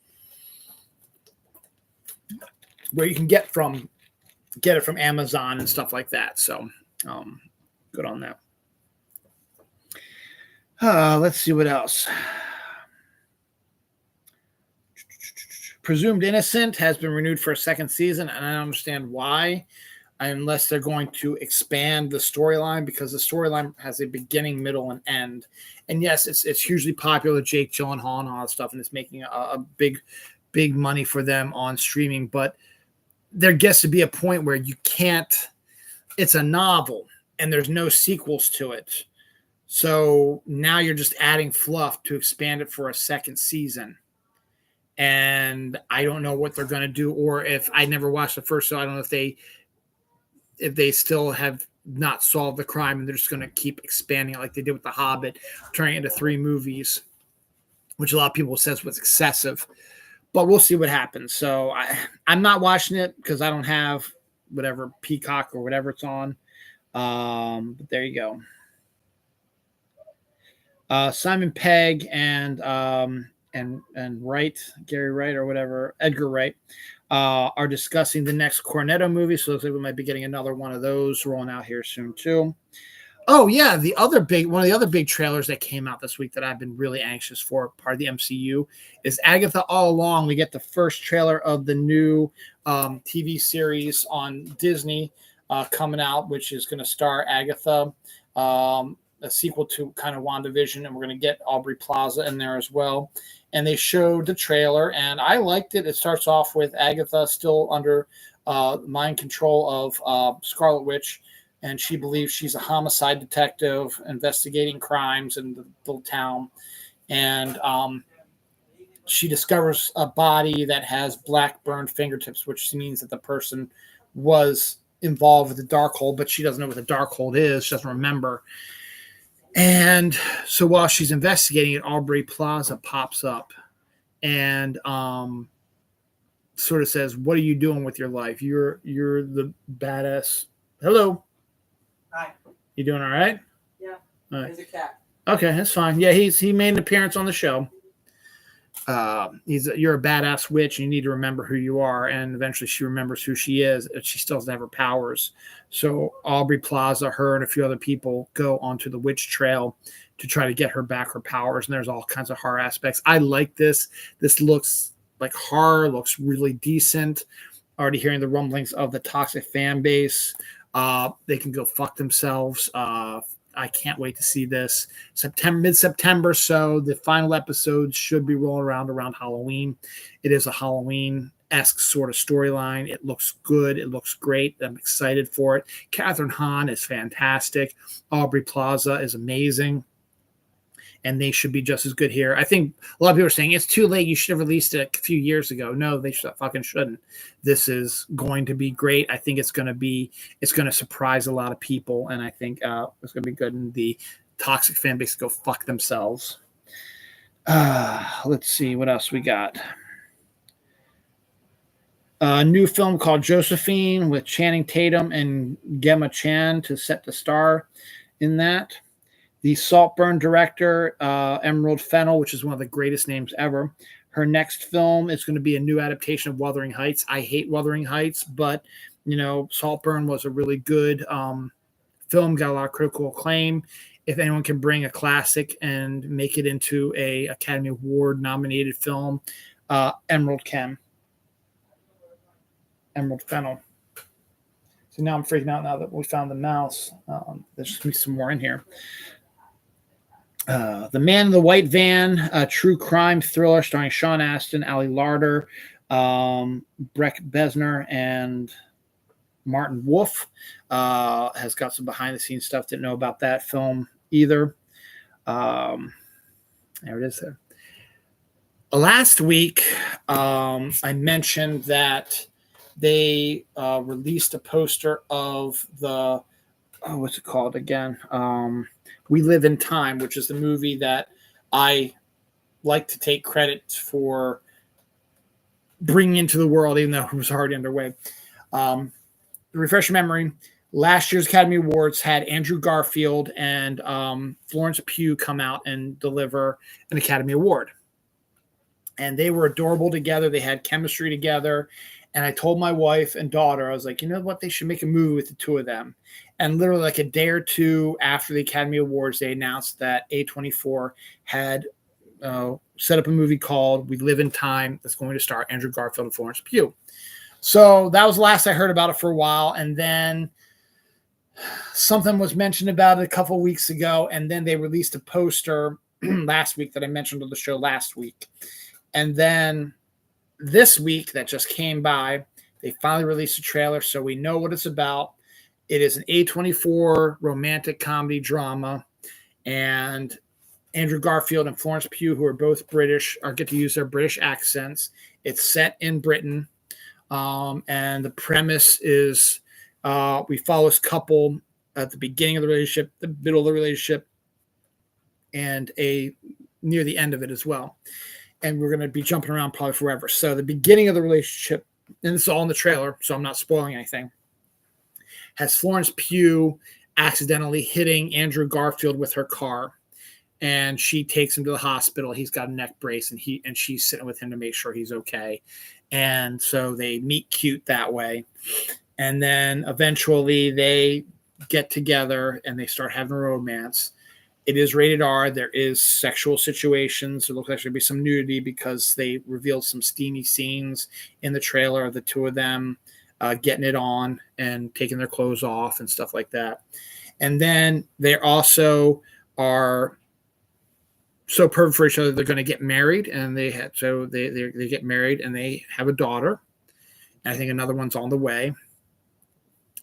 where you can get it from Amazon and stuff like that. So good on that. Let's see what else. Presumed Innocent has been renewed for a second season, and I don't understand why, unless they're going to expand the storyline, because the storyline has a beginning, middle, and end. And yes, it's hugely popular, Jake Gyllenhaal and all that stuff, and it's making a big money for them on streaming. But there gets to be a point where you can't. It's a novel, and there's no sequels to it. So now you're just adding fluff to expand it for a second season. And I don't know what they're going to do, or if I never watched the first, so I don't know if they still have not solved the crime and they're just going to keep expanding it like they did with The Hobbit, turning it into 3 movies, which a lot of people says was excessive. But we'll see what happens. So I'm not watching it because I don't have whatever Peacock or whatever it's on. But there you go. Simon Pegg and Wright, Gary Wright or whatever, Edgar Wright, are discussing the next Cornetto movie. So it looks like we might be getting another one of those rolling out here soon too. Oh yeah, one of the other big trailers that came out this week that I've been really anxious for, part of the MCU, is Agatha All Along. We get the first trailer of the new TV series on Disney coming out, which is going to star Agatha. A sequel to kind of WandaVision, and we're going to get Aubrey Plaza in there as well. And they showed the trailer, and I liked it. It starts off with Agatha still under mind control of Scarlet Witch, and she believes she's a homicide detective investigating crimes in the little town. And she discovers a body that has black burned fingertips, which means that the person was involved with the Darkhold, but she doesn't know what the Darkhold is. She doesn't remember. And so while she's investigating it, Aubrey Plaza pops up and sort of says, "What are you doing with your life? You're the badass." Hello. Hi. You doing all right? Yeah. All right. There's a cat. Okay, that's fine. Yeah, he made an appearance on the show. You're a badass witch, and you need to remember who you are. And eventually, she remembers who she is, and she still doesn't have her powers. So Aubrey Plaza, her, and a few other people go onto the witch trail to try to get her back her powers. And there's all kinds of horror aspects. I like this. This looks like horror. Looks really decent. Already hearing the rumblings of the toxic fan base. They can go fuck themselves. I can't wait to see this. Mid-September, so the final episodes should be rolling around Halloween. It is a Halloween-esque sort of storyline. It looks good. It looks great. I'm excited for it. Catherine Hahn is fantastic. Aubrey Plaza is amazing. And they should be just as good here. I think a lot of people are saying it's too late. You should have released it a few years ago. No, they fucking shouldn't. This is going to be great. I think it's going to surprise a lot of people. And I think it's going to be good. And the toxic fan base go fuck themselves. Let's see what else we got. A new film called Josephine with Channing Tatum and Gemma Chan to set the star in that. The Saltburn director, Emerald Fennell, which is one of the greatest names ever. Her next film is going to be a new adaptation of Wuthering Heights. I hate Wuthering Heights, but, Saltburn was a really good film, got a lot of critical acclaim. If anyone can bring a classic and make it into a Academy Award nominated film, Emerald can. Emerald Fennell. So now I'm freaking out now that we found the mouse. There's just going to be some more in here. The Man in the White Van, a true crime thriller starring Sean Astin, Ali Larter, Breck Besner, and Martin Wolf. Has got some behind-the-scenes stuff. Didn't know about that film either. There it is there. Last week, I mentioned that they released a poster of the what's it called again? We Live in Time, which is the movie that I like to take credit for bringing into the world, even though it was already underway. Refresh your memory. Last year's Academy Awards had Andrew Garfield and Florence Pugh come out and deliver an Academy Award. And they were adorable together. They had chemistry together. And I told my wife and daughter, I was like, you know what? They should make a movie with the two of them. And literally like a day or two after the Academy Awards, they announced that A24 had set up a movie called We Live in Time that's going to star Andrew Garfield and Florence Pugh. So that was the last I heard about it for a while. And then something was mentioned about it a couple of weeks ago. And then they released a poster last week that I mentioned on the show last week. And then this week that just came by, they finally released a trailer, so we know what it's about. It is an A24 romantic comedy drama, and Andrew Garfield and Florence Pugh, who are both British, get to use their British accents. It's set in Britain, and the premise is we follow this couple at the beginning of the relationship, the middle of the relationship, and near the end of it as well. And we're going to be jumping around probably forever. So the beginning of the relationship, and it's all in the trailer, so I'm not spoiling anything, has Florence Pugh accidentally hitting Andrew Garfield with her car. And she takes him to the hospital. He's got a neck brace, and she's sitting with him to make sure he's okay. And so they meet cute that way. And then eventually they get together and they start having a romance. It is rated R. There is sexual situations. It looks like there'll be some nudity because they revealed some steamy scenes in the trailer of the two of them getting it on and taking their clothes off and stuff like that. And then they also are so perfect for each other. They're going to get married, and they get married and they have a daughter. And I think another one's on the way.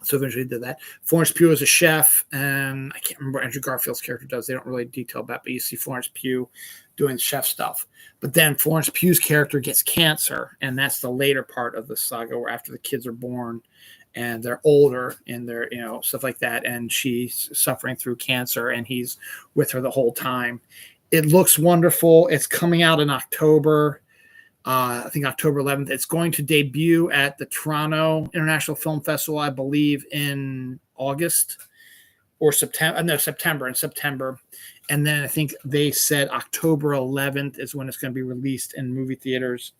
So eventually did that. Florence Pugh is a chef, and I can't remember what Andrew Garfield's character does. They don't really detail that, but you see Florence Pugh doing chef stuff. But then Florence Pugh's character gets cancer, and that's the later part of the saga, where after the kids are born and they're older and they're, stuff like that, and she's suffering through cancer, and he's with her the whole time. It looks wonderful. It's coming out in October. I think October 11th. It's going to debut at the Toronto International Film Festival, I believe, in August or September. No, September. And then I think they said October 11th is when it's going to be released in movie theaters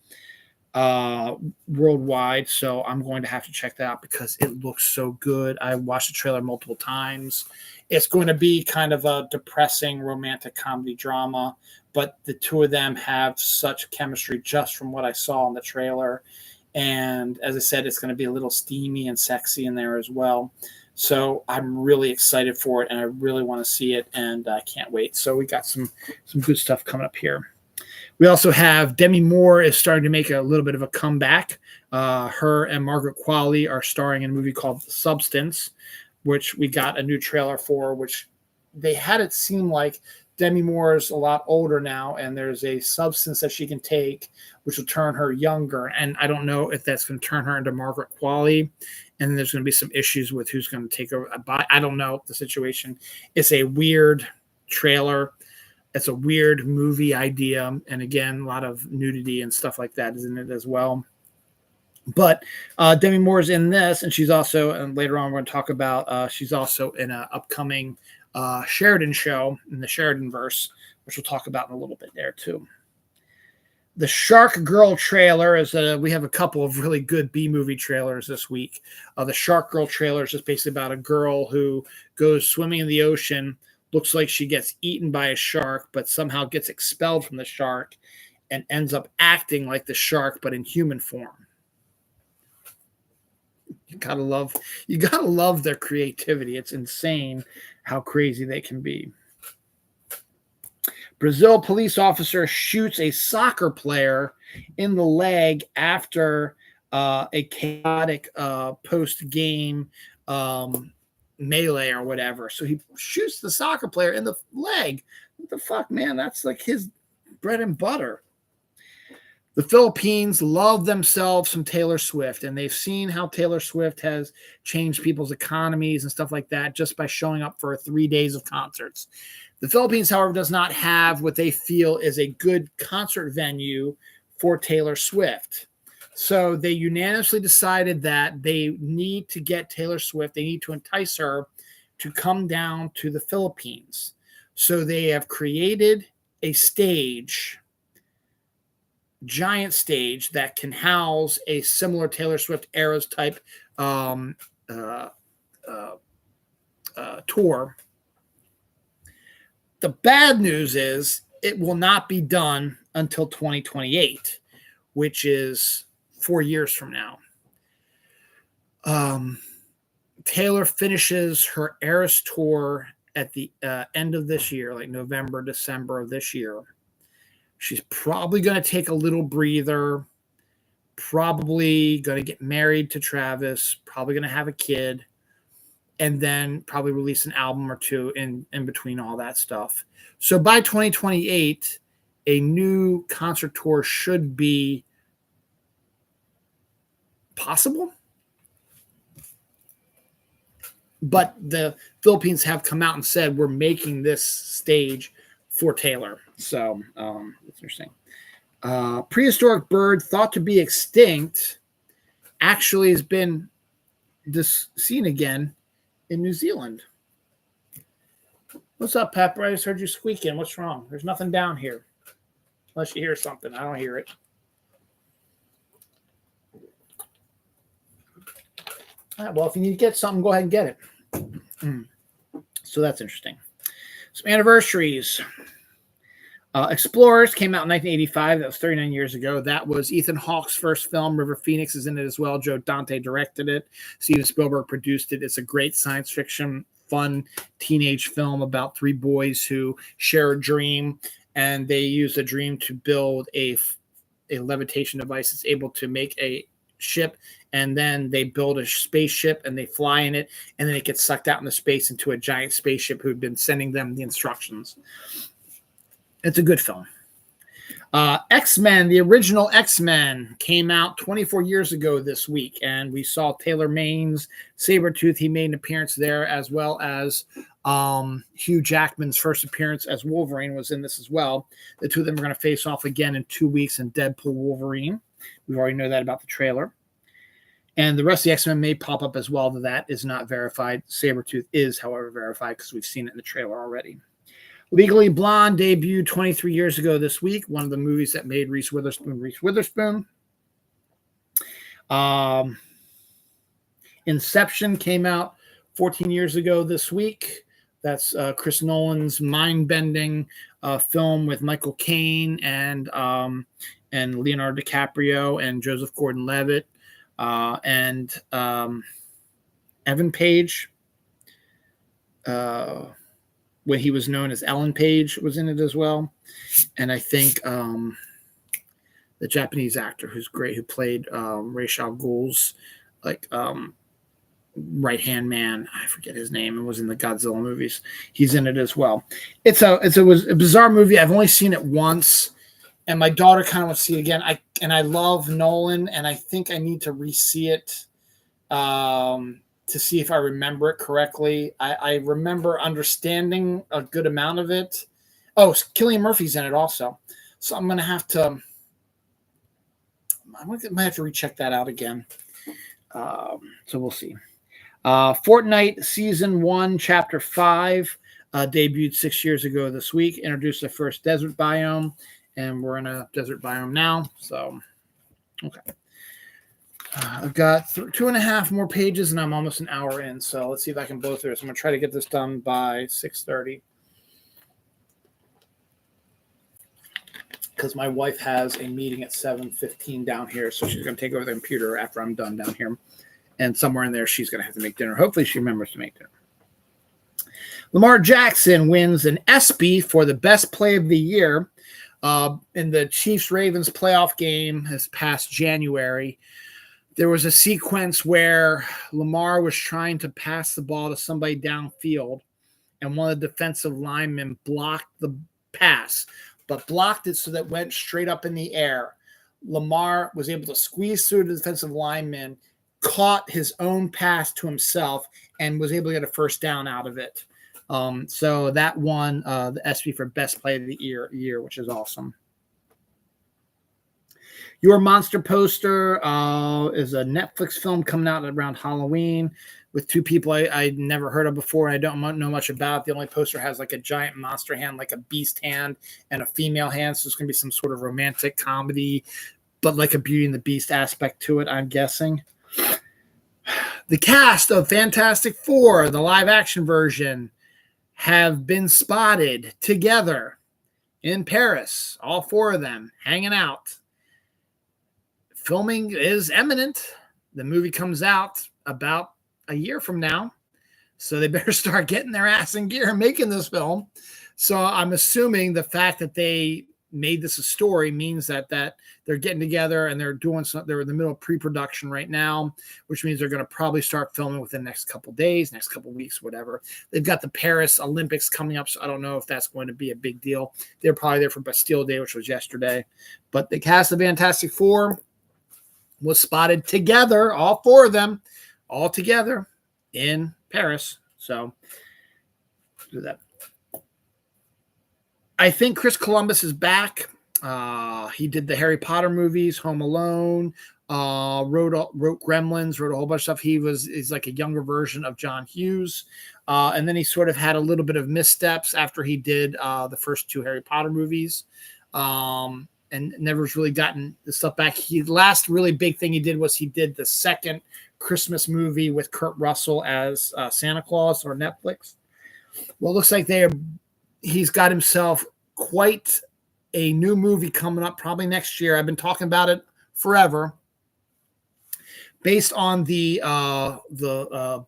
worldwide. So I'm going to have to check that out because it looks so good. I watched the trailer multiple times. It's going to be kind of a depressing romantic comedy drama, but the two of them have such chemistry just from what I saw in the trailer. And as I said, it's going to be a little steamy and sexy in there as well. So I'm really excited for it, and I really want to see it, and I can't wait. So we got some good stuff coming up here. We also have Demi Moore is starting to make a little bit of a comeback. Her and Margaret Qualley are starring in a movie called Substance, which we got a new trailer for, which they had it seem like Demi Moore is a lot older now, and there's a substance that she can take which will turn her younger. And I don't know if that's going to turn her into Margaret Qualley, and there's going to be some issues with who's going to take over. I don't know the situation. It's a weird trailer. It's a weird movie idea. And again, a lot of nudity and stuff like that is in it as well. But Demi Moore is in this, and she's also, and later on we're going to talk about, she's also in an upcoming Sheridan show in the Sheridanverse, which we'll talk about in a little bit there too. The Shark Girl trailer is we have a couple of really good B-movie trailers this week. The Shark Girl trailer is just basically about a girl who goes swimming in the ocean, looks like she gets eaten by a shark, but somehow gets expelled from the shark and ends up acting like the shark, but in human form. You gotta love their creativity. It's insane how crazy they can be. Brazil police officer shoots a soccer player in the leg after a chaotic post-game melee or whatever. So he shoots the soccer player in the leg. What the fuck, man? That's like his bread and butter. The Philippines love themselves some Taylor Swift, and they've seen how Taylor Swift has changed people's economies and stuff like that just by showing up for 3 days of concerts. The Philippines, however, does not have what they feel is a good concert venue for Taylor Swift. So they unanimously decided that they need to get Taylor Swift, they need to entice her to come down to the Philippines. So they have created a stage, giant stage, that can house a similar Taylor Swift Eras type uh, tour. The bad news is it will not be done until 2028, which is 4 years from now. Taylor finishes her Eras tour at the end of this year, like November, December of this year. She's probably going to take a little breather, probably going to get married to Travis, probably going to have a kid, and then probably release an album or two in between all that stuff. So by 2028, a new concert tour should be possible. But the Philippines have come out and said, we're making this stage for Taylor. So that's interesting. Prehistoric bird thought to be extinct actually has been seen again in New Zealand. What's up, Pepper? I just heard you squeaking. What's wrong? There's nothing down here. Unless you hear something. I don't hear it. All right, well, if you need to get something, go ahead and get it. So that's interesting. Some anniversaries. Explorers came out in 1985. That was 39 years ago. That was Ethan Hawke's first film. River Phoenix is in it as well. Joe Dante directed it. Steven Spielberg produced it. It's a great science fiction, fun teenage film about three boys who share a dream, and they use a dream to build a levitation device that's able to make a ship, and then they build a spaceship and they fly in it, and then it gets sucked out into space into a giant spaceship who'd been sending them the instructions. It's a good film. X-Men, the original X-Men, came out 24 years ago this week, and we saw Taylor Maine's Sabretooth. He made an appearance there, as well as Hugh Jackman's first appearance as Wolverine was in this as well. The two of them are going to face off again in 2 weeks in Deadpool Wolverine. We already know that about the trailer. And the rest of the X-Men may pop up as well, though that is not verified. Sabretooth is, however, verified because we've seen it in the trailer already. Legally Blonde debuted 23 years ago this week, one of the movies that made Reese Witherspoon. Inception came out 14 years ago this week. That's Chris Nolan's mind-bending film with Michael Caine and Leonardo DiCaprio and Joseph Gordon-Levitt and Evan Page. When he was known as Ellen Page was in it as well. And I think the Japanese actor who's great, who played Ra's al Ghul's right-hand man, I forget his name, and was in the Godzilla movies. He's in it as well. It was a bizarre movie. I've only seen it once, and my daughter kind of wants to see it again. I love Nolan, and I think I need to re-see it to see if I remember it correctly. I remember understanding a good amount of it. Oh, Cillian Murphy's in it also. So I might have to recheck that out again. So we'll see. Fortnite Season 1, Chapter 5 debuted 6 years ago this week. Introduced the first desert biome, and we're in a desert biome now. So, okay. I've got 2.5 more pages, and I'm almost an hour in. So let's see if I can blow through this. I'm going to try to get this done by 6:30. Because my wife has a meeting at 7:15 down here. So she's going to take over the computer after I'm done down here. And somewhere in there, she's going to have to make dinner. Hopefully she remembers to make dinner. Lamar Jackson wins an ESPY for the best play of the year in the Chiefs-Ravens playoff game this past January. There was a sequence where Lamar was trying to pass the ball to somebody downfield, and one of the defensive linemen blocked the pass, but blocked it so that it went straight up in the air. Lamar was able to squeeze through the defensive lineman, caught his own pass to himself, and was able to get a first down out of it. So that won the ESPY for best play of the year, which is awesome. Your Monster Poster is a Netflix film coming out around Halloween with two people I never heard of before, and I don't know much about. The only poster has like a giant monster hand, like a beast hand, and a female hand. So it's going to be some sort of romantic comedy, but like a Beauty and the Beast aspect to it, I'm guessing. The cast of Fantastic Four, the live action version, have been spotted together in Paris. All four of them hanging out. Filming is imminent. The movie comes out about a year from now, so they better start getting their ass in gear and making this film. So I'm assuming the fact that they made this a story means that they're getting together and they're doing something. They're in the middle of pre-production right now, which means they're going to probably start filming within the next couple of days, next couple of weeks, whatever. They've got the Paris Olympics coming up, so I don't know if that's going to be a big deal. They're probably there for Bastille Day, which was yesterday. But the cast of Fantastic Four was spotted together, all four of them, all together in Paris. So do that. I think Chris Columbus is back. He did the Harry Potter movies, Home Alone, wrote Gremlins, wrote a whole bunch of stuff. He's like a younger version of John Hughes. And then he sort of had a little bit of missteps after he did the first two Harry Potter movies. And never's really gotten the stuff back. The last really big thing he did was he did the second Christmas movie with Kurt Russell as Santa Claus on Netflix. Well, it looks like he's got himself quite a new movie coming up probably next year. I've been talking about it forever. Based on the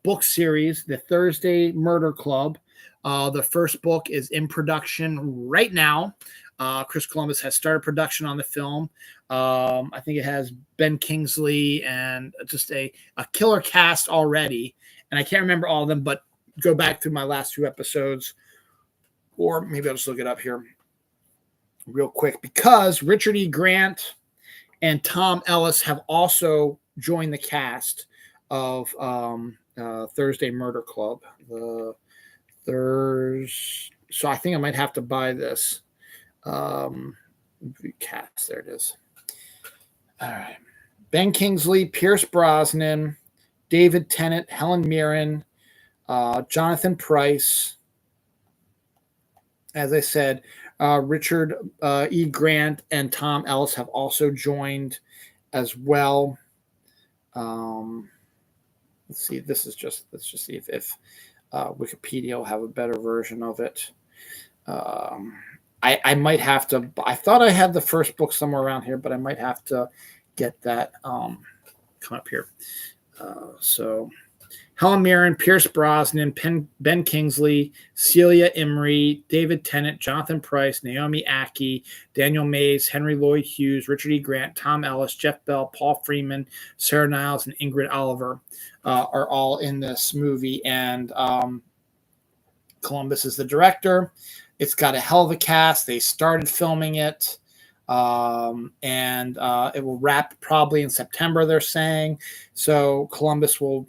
book series, the Thursday Murder Club. The first book is in production right now. Chris Columbus has started production on the film. I think it has Ben Kingsley and just a killer cast already. And I can't remember all of them, but go back through my last few episodes. Or maybe I'll just look it up here real quick. Because Richard E. Grant and Tom Ellis have also joined the cast of Thursday Murder Club. So I think I might have to buy this. Cast, there it is. All right. Ben Kingsley, Pierce Brosnan, David Tennant, Helen Mirren, Jonathan Pryce. As I said, Richard E. Grant and Tom Ellis have also joined as well. Let's see. Let's just see if Wikipedia will have a better version of it. I might have to. I thought I had the first book somewhere around here, but I might have to get that come up here. So Helen Mirren, Pierce Brosnan, Ben Kingsley, Celia Imrie, David Tennant, Jonathan Pryce, Naomi Ackie, Daniel Mays, Henry Lloyd Hughes, Richard E. Grant, Tom Ellis, Jeff Bell, Paul Freeman, Sarah Niles, and Ingrid Oliver are all in this movie. And Columbus is the director. It's got a hell of a cast. They started filming it. And it will wrap probably in September, they're saying. So Columbus will,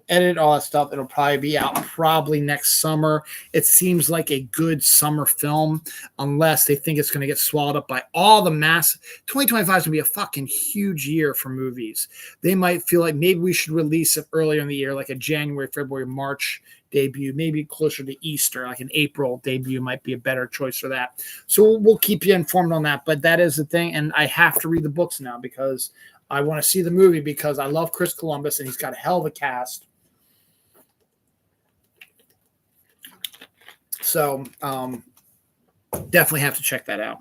edit all that stuff. It'll probably be out probably next summer. It seems like a good summer film, unless they think it's going to get swallowed up by all the mass. 2025 is going to be a fucking huge year for movies. They might feel like maybe we should release it earlier in the year, like a January, February, March debut, maybe closer to Easter, like an April debut might be a better choice for that. So we'll keep you informed on that. But that is the thing, and I have to read the books now because I want to see the movie because I love Chris Columbus and he's got a hell of a cast. So definitely have to check that out.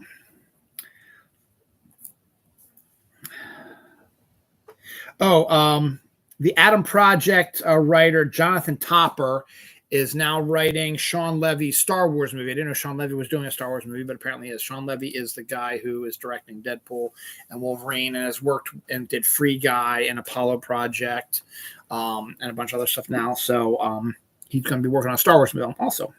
The Adam Project writer Jonathan Topper is now writing Sean Levy's Star Wars movie. I didn't know Sean Levy was doing a Star Wars movie, but apparently he is. Sean Levy is the guy who is directing Deadpool and Wolverine and has worked and did Free Guy and Apollo Project and a bunch of other stuff now. So he's going to be working on a Star Wars movie also.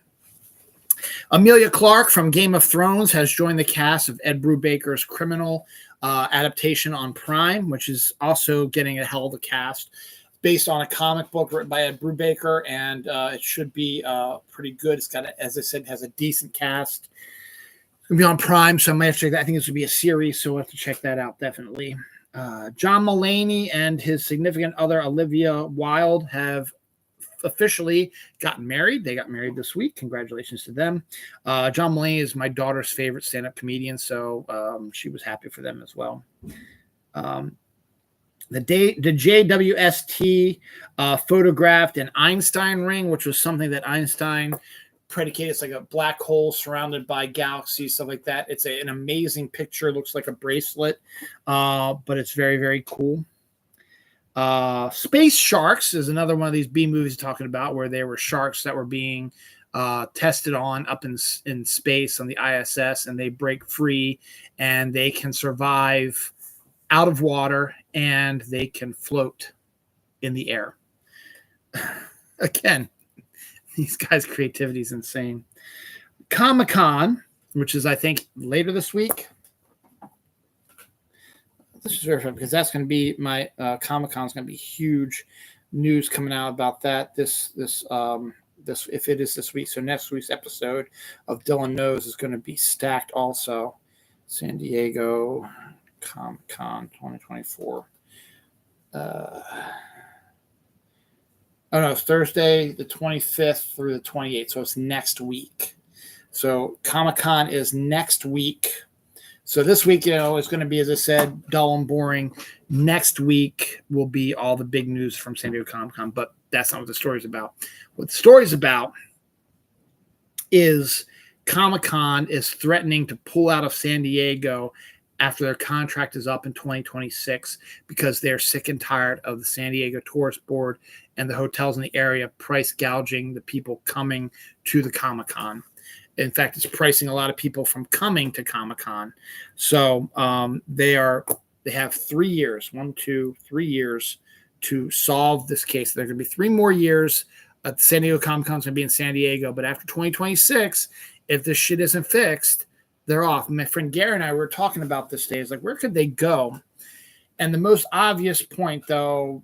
Emilia Clarke from Game of Thrones has joined the cast of Ed Brubaker's Criminal adaptation on Prime, which is also getting a hell of a cast. Based on a comic book written by Ed Brubaker, and it should be pretty good. It's got, as I said, has a decent cast. It'll be on Prime, so I might have to check that. I think this would be a series, so we'll have to check that out definitely. John Mulaney and his significant other Olivia Wilde have officially gotten married. They got married this week. Congratulations to them. John Mulaney is my daughter's favorite stand-up comedian, so she was happy for them as well. The JWST photographed an Einstein ring, which was something that Einstein predicated. It's like a black hole surrounded by galaxies, stuff like that. It's an amazing picture. It looks like a bracelet, but it's very, very cool. Space Sharks is another one of these B movies talking about where there were sharks that were being tested on up in space on the ISS, and they break free and they can survive out of water and they can float in the air. Again, these guys' creativity is insane. Comic-Con, which is, I think, later this week. This is very fun because that's going to be my Comic-Con is going to be huge news coming out about that. This if it is this week, so next week's episode of Dylan Knows is going to be stacked. Also, San Diego Comic-Con 2024. Oh no, it's Thursday the 25th through the 28th, so it's next week. So Comic-Con is next week. So this week, is going to be, as I said, dull and boring. Next week will be all the big news from San Diego Comic-Con, but that's not what the story's about. What the story's about is Comic-Con is threatening to pull out of San Diego after their contract is up in 2026 because they're sick and tired of the San Diego Tourist Board and the hotels in the area price gouging the people coming to the Comic-Con. In fact, it's pricing a lot of people from coming to Comic-Con. So they have 3 years, 3 years to solve this case. There are going to be 3 more years. The San Diego Comic-Con is going to be in San Diego, but after 2026, if this shit isn't fixed, they're off. My friend Gary and I were talking about this today. It's like, where could they go? And the most obvious point, though,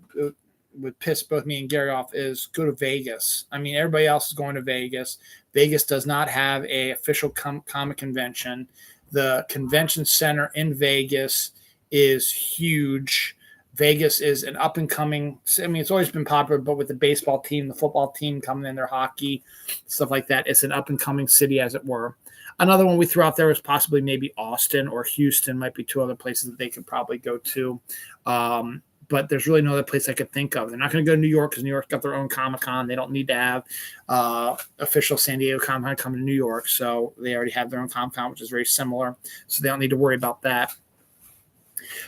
would piss both me and Gary off is go to Vegas. I mean, everybody else is going to Vegas. Vegas does not have a official comic convention. The convention center in Vegas is huge. Vegas is an up-and-coming – I mean, it's always been popular, but with the baseball team, the football team coming in, their hockey, stuff like that, it's an up-and-coming city, as it were. Another one we threw out there was possibly maybe Austin or Houston might be 2 other places that they could probably go to. But there's really no other place I could think of. They're not going to go to New York because New York's got their own Comic-Con. They don't need to have official San Diego Comic-Con come to New York. So they already have their own Comic-Con, which is very similar. So they don't need to worry about that.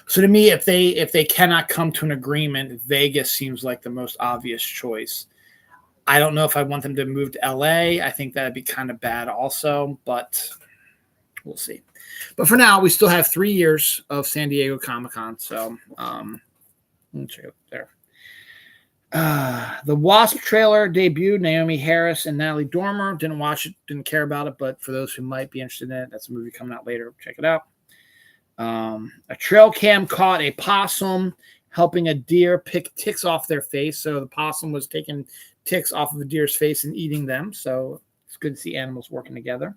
So to me, if they cannot come to an agreement, Vegas seems like the most obvious choice. I don't know if I want them to move to LA. I think that'd be kind of bad also, but we'll see. But for now, we still have 3 years of San Diego Comic-Con. So let's check it there. The Wasp trailer debuted. Naomi Harris and Natalie Dormer. Didn't watch it, didn't care about it, but for those who might be interested in it, that's a movie coming out later. Check it out. A trail cam caught a possum helping a deer pick ticks off their face. So the possum was taking ticks off of a deer's face and eating them. So it's good to see animals working together.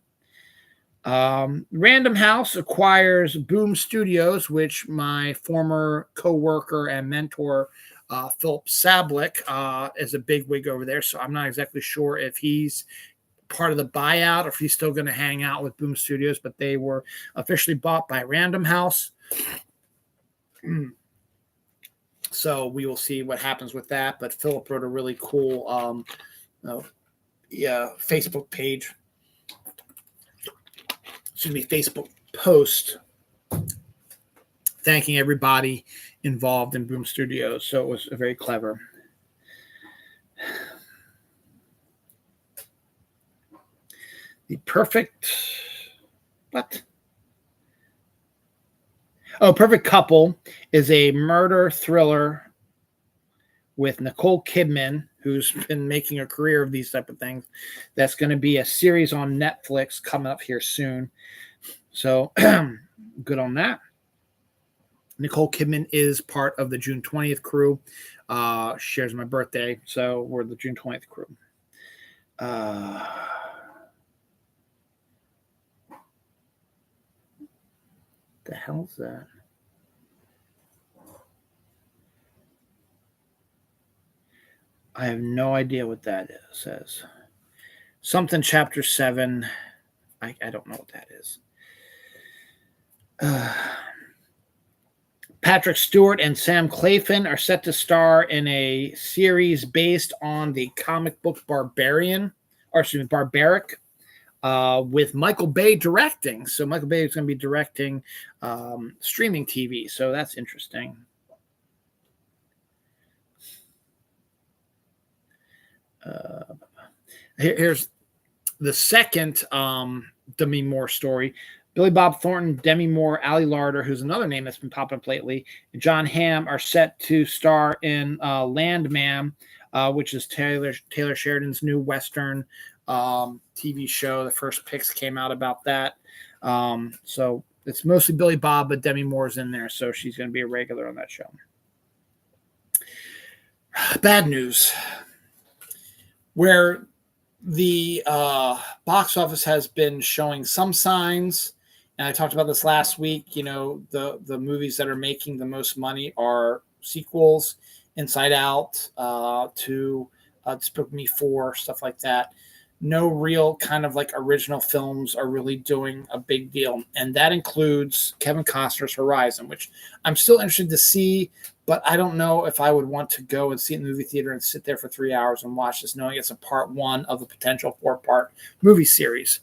Random House acquires Boom Studios, which my former co-worker and mentor, Philip Sablik, is a big wig over there. So I'm not exactly sure if he's part of the buyout or if he's still going to hang out with Boom Studios, but they were officially bought by Random House. So we will see what happens with that. But Philip wrote a really cool Facebook page. Facebook post thanking everybody involved in Boom Studios. So it was very clever. The Perfect Couple is a murder thriller with Nicole Kidman, who's been making a career of these type of things. That's going to be a series on Netflix coming up here soon. So good on that. Nicole Kidman is part of the June 20th crew. Shares my birthday, so we're the June 20th crew. hell is that? I have no idea what that is. Says something chapter 7. I don't know what that is. Patrick Stewart and Sam Claflin are set to star in a series based on the comic book Barbaric, with Michael Bay directing. So Michael Bay is going to be directing streaming TV. So that's interesting. Here's the second Demi Moore story. Billy Bob Thornton, Demi Moore, Ali Larter, who's another name that's been popping up lately, and John Hamm are set to star in Landman, which is Taylor Sheridan's new Western TV show. The first pics came out about that. So it's mostly Billy Bob, but Demi Moore's in there, so she's going to be a regular on that show. Bad news. Where the box office has been showing some signs, and I talked about this last week, the movies that are making the most money are sequels, Inside Out, to Despicable Me 4, stuff like that. No real kind of like original films are really doing a big deal. And that includes Kevin Costner's Horizon, which I'm still interested to see, but I don't know if I would want to go and see it in the movie theater and sit there for 3 hours and watch this, knowing it's a part 1 of a potential 4-part movie series.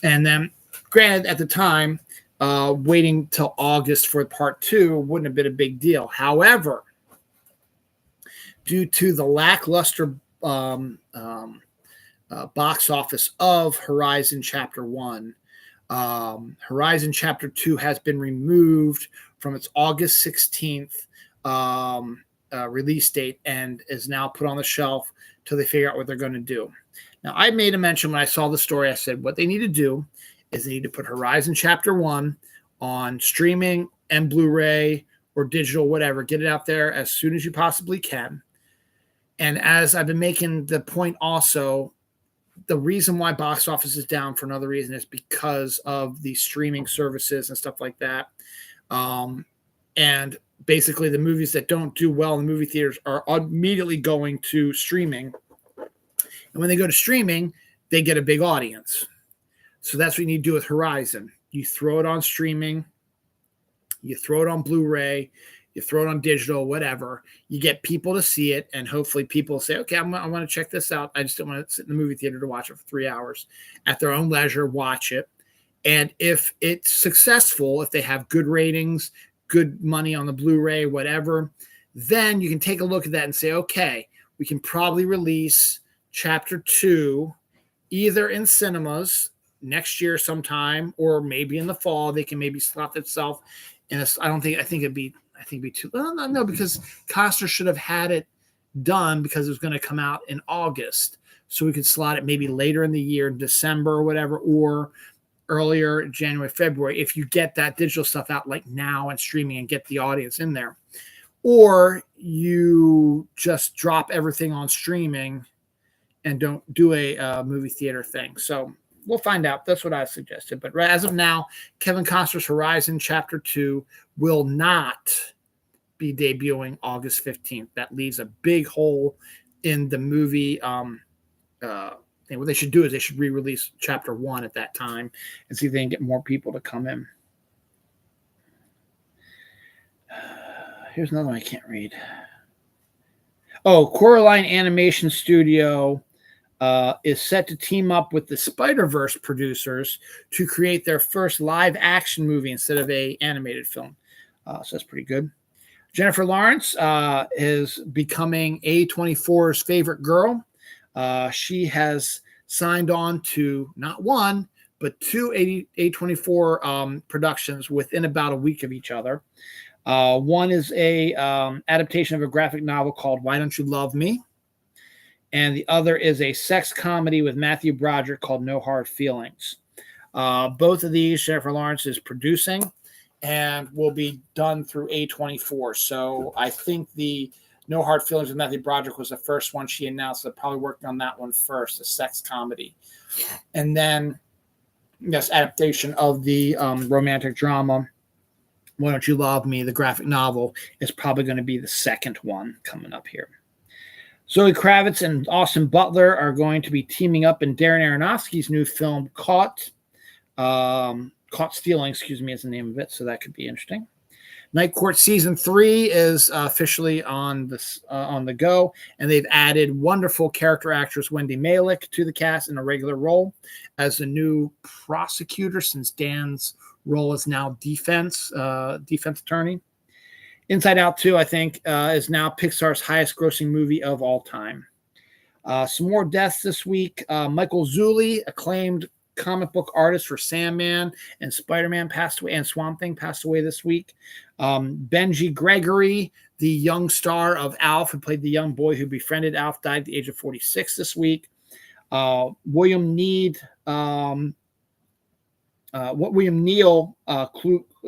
And then, granted, at the time, waiting till August for part 2 wouldn't have been a big deal. However, due to the lackluster box office of Horizon Chapter 1, Horizon Chapter 2 has been removed from its August 16th release date and is now put on the shelf till they figure out what they're going to do. Now, I made a mention when I saw the story. I said what they need to do is they need to put Horizon Chapter 1 on streaming and Blu-ray or digital, whatever. Get it out there as soon as you possibly can. And as I've been making the point also, the reason why box office is down for another reason is because of the streaming services and stuff like that. And basically the movies that don't do well in the movie theaters are immediately going to streaming. And when they go to streaming, they get a big audience. So that's what you need to do with Horizon. You throw it on streaming, you throw it on Blu-ray, you throw it on digital, whatever. You get people to see it, and hopefully people say, okay, I want to check this out. I just don't want to sit in the movie theater to watch it for 3 hours. At their own leisure, watch it. And if it's successful, if they have good ratings, good money on the Blu-ray, whatever, then you can take a look at that and say, okay, we can probably release Chapter 2 either in cinemas next year sometime, or maybe in the fall. They can maybe slot itself in a, I think it'd be too, no, because Costner should have had it done because it was going to come out in August. So we could slot it maybe later in the year, December or whatever, or earlier January, February, if you get that digital stuff out like now and streaming and get the audience in there. Or you just drop everything on streaming and don't do a movie theater thing. So we'll find out. That's what I suggested. But as of now, Kevin Costner's Horizon Chapter 2 will not be debuting August 15th. That leaves a big hole in the movie. What they should do is they should re-release Chapter 1 at that time and see if they can get more people to come in. Here's another one I can't read. Oh, Coraline Animation Studio is set to team up with the Spider-Verse producers to create their first live-action movie instead of a animated film. So that's pretty good. Jennifer Lawrence is becoming A24's favorite girl. She has signed on to not one, but two A24 productions within about a week of each other. One is a adaptation of a graphic novel called Why Don't You Love Me? And the other is a sex comedy with Matthew Broderick called No Hard Feelings. Both of these Jennifer Lawrence is producing and will be done through A24. So I think the No Hard Feelings with Matthew Broderick was the first one she announced. They're probably working on that one first, a sex comedy. And then, yes, adaptation of the romantic drama Why Don't You Love Me, the graphic novel, is probably going to be the second one coming up here. Zoe Kravitz and Austin Butler are going to be teaming up in Darren Aronofsky's new film, Caught. Caught Stealing, excuse me, is the name of it, so that could be interesting. Night Court season 3 is officially on the go, and they've added wonderful character actress Wendy Malick to the cast in a regular role as the new prosecutor, since Dan's role is now defense attorney. Inside Out 2, I think, is now Pixar's highest-grossing movie of all time. Some more deaths this week. Michael Zulli, acclaimed comic book artist for Sandman and Spider-Man, passed away, and Swamp Thing passed away this week. Benji Gregory, the young star of Alf, who played the young boy who befriended Alf, died at the age of 46 this week. William Neal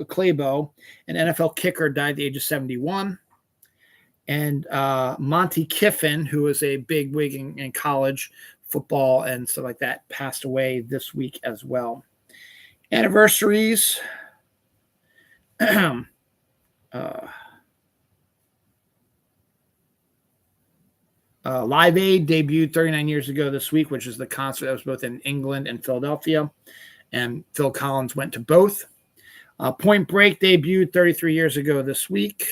Clabo, an NFL kicker, died at the age of 71. And Monty Kiffin, who was a big wig in college football and stuff like that, passed away this week as well. Anniversaries. Live Aid debuted 39 years ago this week, which is the concert that was both in England and Philadelphia, and Phil Collins went to both. Point Break debuted 33 years ago this week.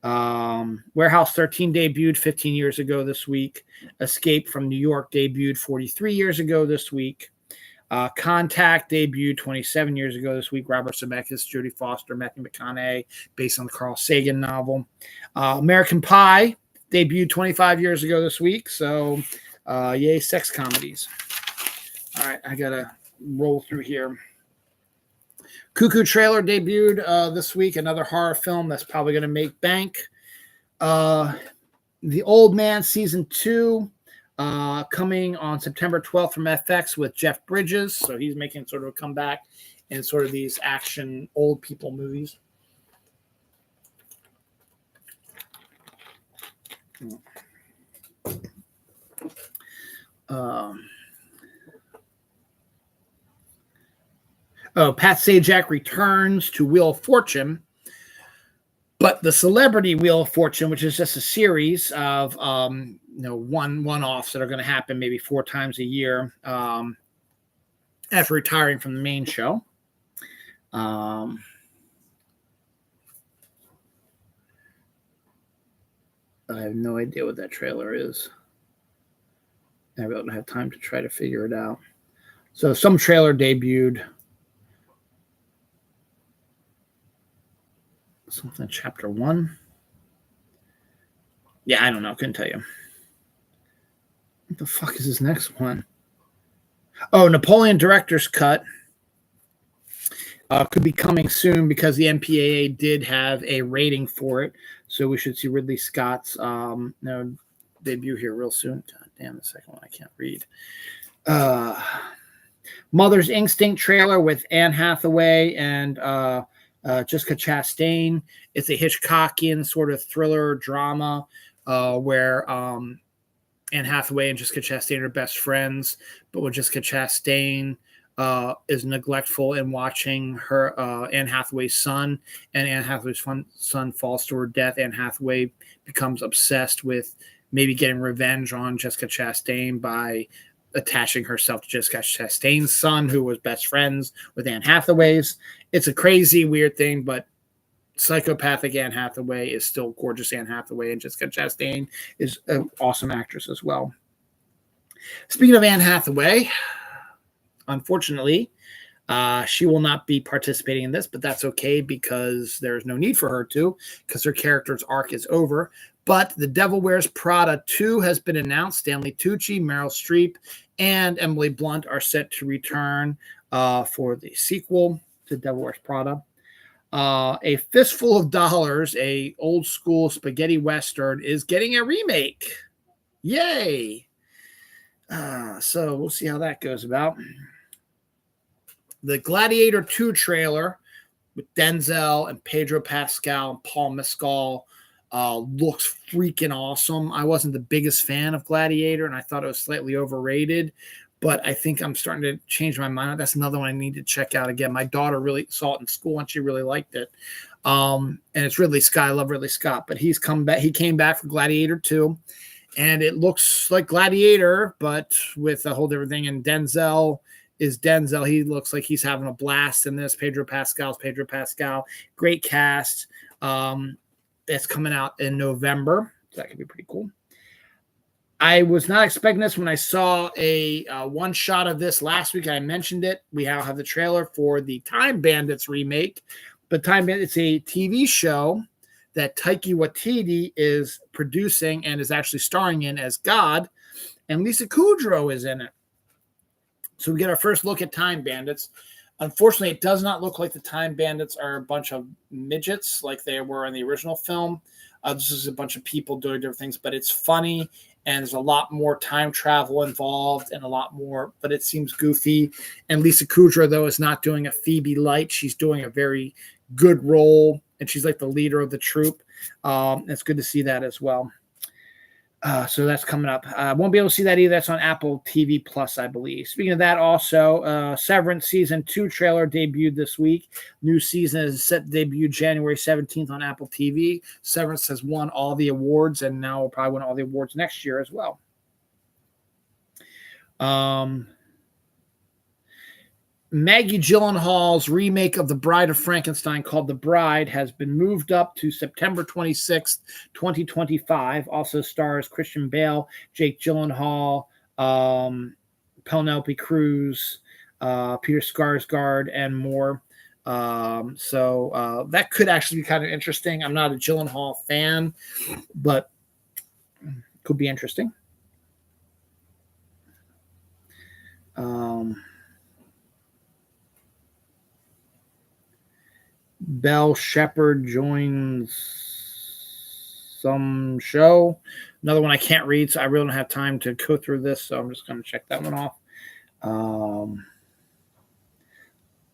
Warehouse 13 debuted 15 years ago this week. Escape from New York debuted 43 years ago this week. Contact debuted 27 years ago this week. Robert Zemeckis, Jodie Foster, Matthew McConaughey, based on the Carl Sagan novel. American Pie debuted 25 years ago this week. So, yay, sex comedies. All right, I got to roll through here. Cuckoo Trailer debuted this week, another horror film that's probably going to make bank. The Old Man Season 2 coming on September 12th from FX with Jeff Bridges. So he's making sort of a comeback in sort of these action old people movies. Pat Sajak returns to Wheel of Fortune, but the Celebrity Wheel of Fortune, which is just a series of one-offs that are going to happen maybe 4 times a year after retiring from the main show. I have no idea what that trailer is. I don't have time to try to figure it out. So some trailer debuted. Something chapter 1. Yeah, I don't know. Couldn't tell you. What the fuck is this next one? Oh, Napoleon Director's Cut. Could be coming soon because the MPAA did have a rating for it. So we should see Ridley Scott's debut here real soon. God damn, the second one I can't read. Mother's Instinct trailer with Anne Hathaway and Jessica Chastain. It's a Hitchcockian sort of thriller drama where Anne Hathaway and Jessica Chastain are best friends, but when Jessica Chastain is neglectful in watching her Anne Hathaway's son, and Anne Hathaway's son falls to her death, Anne Hathaway becomes obsessed with maybe getting revenge on Jessica Chastain by attaching herself to Jessica Chastain's son, who was best friends with Anne Hathaway's. It's a crazy, weird thing, but psychopathic Anne Hathaway is still gorgeous Anne Hathaway, and Jessica Chastain is an awesome actress as well. Speaking of Anne Hathaway, unfortunately, she will not be participating in this, but that's okay because there's no need for her to, because her character's arc is over. But The Devil Wears Prada 2 has been announced. Stanley Tucci, Meryl Streep, and Emily Blunt are set to return for the sequel to Devil Wears Prada. A Fistful of Dollars, a old school spaghetti western, is getting a remake. Yay! So we'll see how that goes about. The Gladiator 2 trailer with Denzel and Pedro Pascal and Paul Mescal looks freaking awesome. I wasn't the biggest fan of Gladiator, and I thought it was slightly overrated, but I think I'm starting to change my mind. That's another one I need to check out again. My daughter really saw it in school and she really liked it. And it's Ridley Scott. I love Ridley Scott, but he's come back. He came back for Gladiator 2, and it looks like Gladiator, but with a whole different thing. And Denzel is Denzel. He looks like he's having a blast in this. Pedro Pascal's Pedro Pascal. Great cast. It's coming out in November. So that could be pretty cool. I was not expecting this when I saw a one shot of this last week. I mentioned it. We now have the trailer for the Time Bandits remake. But Time Bandits, it's a TV show that Taika Waititi is producing and is actually starring in as God. And Lisa Kudrow is in it. So we get our first look at Time Bandits. Unfortunately, it does not look like the Time Bandits are a bunch of midgets like they were in the original film. This is a bunch of people doing different things, but it's funny, and there's a lot more time travel involved and a lot more, but it seems goofy. And Lisa Kudrow, though, is not doing a Phoebe Light. She's doing a very good role, and she's like the leader of the troop. It's good to see that as well. So that's coming up. Won't be able to see that either. That's on Apple TV Plus, I believe. Speaking of that, also, Severance Season 2 trailer debuted this week. New season is set to debut January 17th on Apple TV. Severance has won all the awards, and now will probably win all the awards next year as well. Maggie Gyllenhaal's remake of The Bride of Frankenstein called The Bride has been moved up to September 26th, 2025. Also stars Christian Bale, Jake Gyllenhaal, Penelope Cruz, Peter Skarsgård, and more. So that could actually be kind of interesting. I'm not a Gyllenhaal fan, but could be interesting. Belle Shepherd joins some show. Another one I can't read, so I really don't have time to go through this, so I'm just going to check that one off.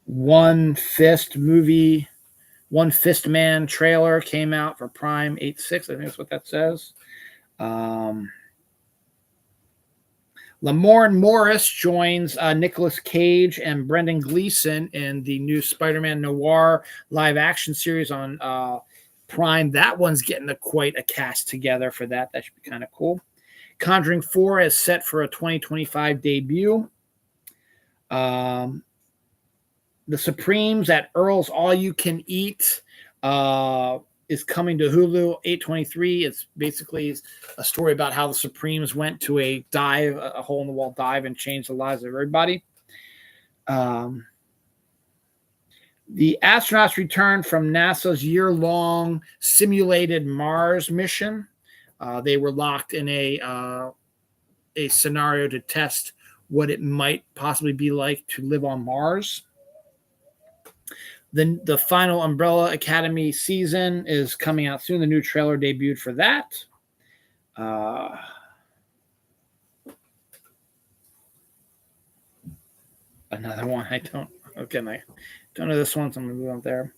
One Fist Man trailer came out for Prime 8/6. I think that's what that says. Lamorne Morris joins Nicolas Cage and Brendan Gleeson in the new Spider-Man Noir live-action series on Prime. That one's getting quite a cast together for that. That should be kind of cool. Conjuring 4 is set for a 2025 debut. The Supremes at Earl's All You Can Eat is coming to Hulu, 8/23. It's basically a story about how the Supremes went to a hole-in-the-wall dive, and changed the lives of everybody. The astronauts returned from NASA's year-long simulated Mars mission. They were locked in a scenario to test what it might possibly be like to live on Mars. Then the final Umbrella Academy season is coming out soon. The new trailer debuted for that. Another one I don't know this one, so I'm going to move on there.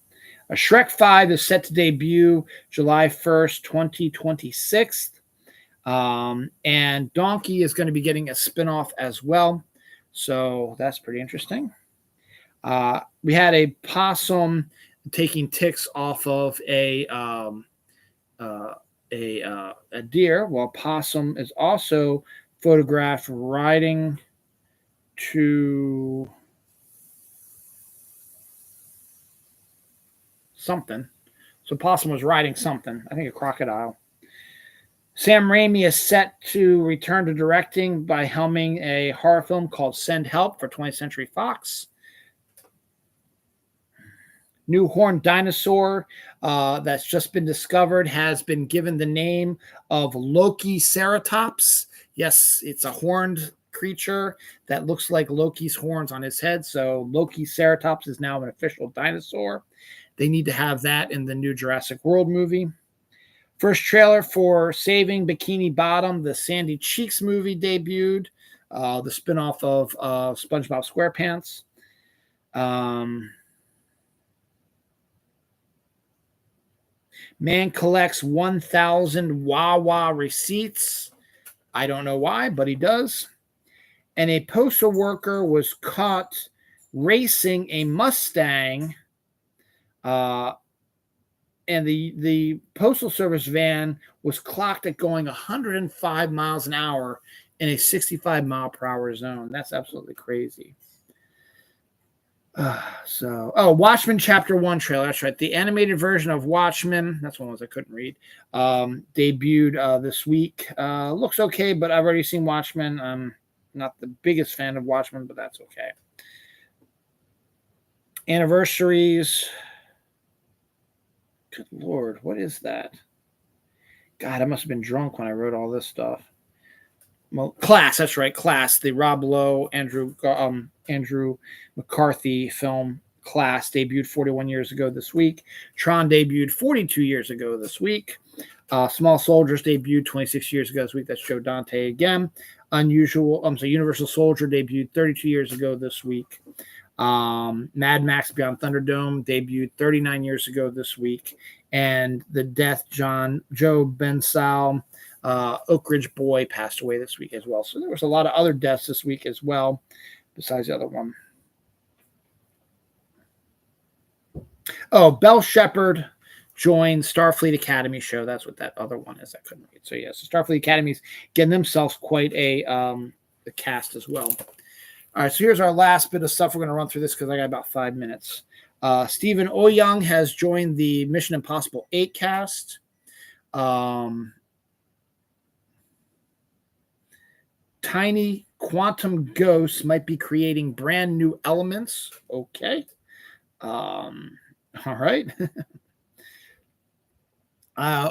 Shrek 5 is set to debut July 1st, 2026. And Donkey is going to be getting a spinoff as well. So that's pretty interesting. We had a possum taking ticks off of a deer, while possum is also photographed riding to something. So possum was riding something. I think a crocodile. Sam Raimi is set to return to directing by helming a horror film called Send Help for 20th Century Fox. New horned dinosaur that's just been discovered has been given the name of Lokiceratops. Yes, it's a horned creature that looks like Loki's horns on his head. So Lokiceratops is now an official dinosaur. They need to have that in the new Jurassic World movie. First trailer for Saving Bikini Bottom, the Sandy Cheeks movie debuted. The spinoff of SpongeBob SquarePants. Man collects 1,000 Wawa receipts. I don't know why, but he does. and a postal worker was caught racing a Mustang, and the postal service van was clocked at going 105 miles an hour in a 65 mile per hour zone. That's absolutely crazy. Watchmen Chapter 1 trailer. That's right. The animated version of Watchmen, that's one of those I couldn't read, debuted this week. Looks okay, but I've already seen Watchmen. I'm not the biggest fan of Watchmen, but that's okay. Anniversaries. Good Lord, what is that? God, I must have been drunk when I wrote all this stuff. Well, Class, that's right, Class, the Rob Lowe, Andrew McCarthy film Class debuted 41 years ago this week. Tron debuted 42 years ago this week. Small Soldiers debuted 26 years ago this week. That's Joe Dante again. Universal Soldier debuted 32 years ago this week. Mad Max Beyond Thunderdome debuted 39 years ago this week. And the death Joe Bensal, Oak Ridge Boy, passed away this week as well. So there was a lot of other deaths this week as well, besides the other one. Oh, Bell Shepherd joined Starfleet Academy show. That's what that other one is. I couldn't read. So yeah, so Starfleet Academy's getting themselves quite a cast as well. All right, so here's our last bit of stuff. We're going to run through this because I got about 5 minutes. Stephen Oyoung has joined the Mission Impossible 8 cast. Tiny quantum ghosts might be creating brand new elements. Okay. All right.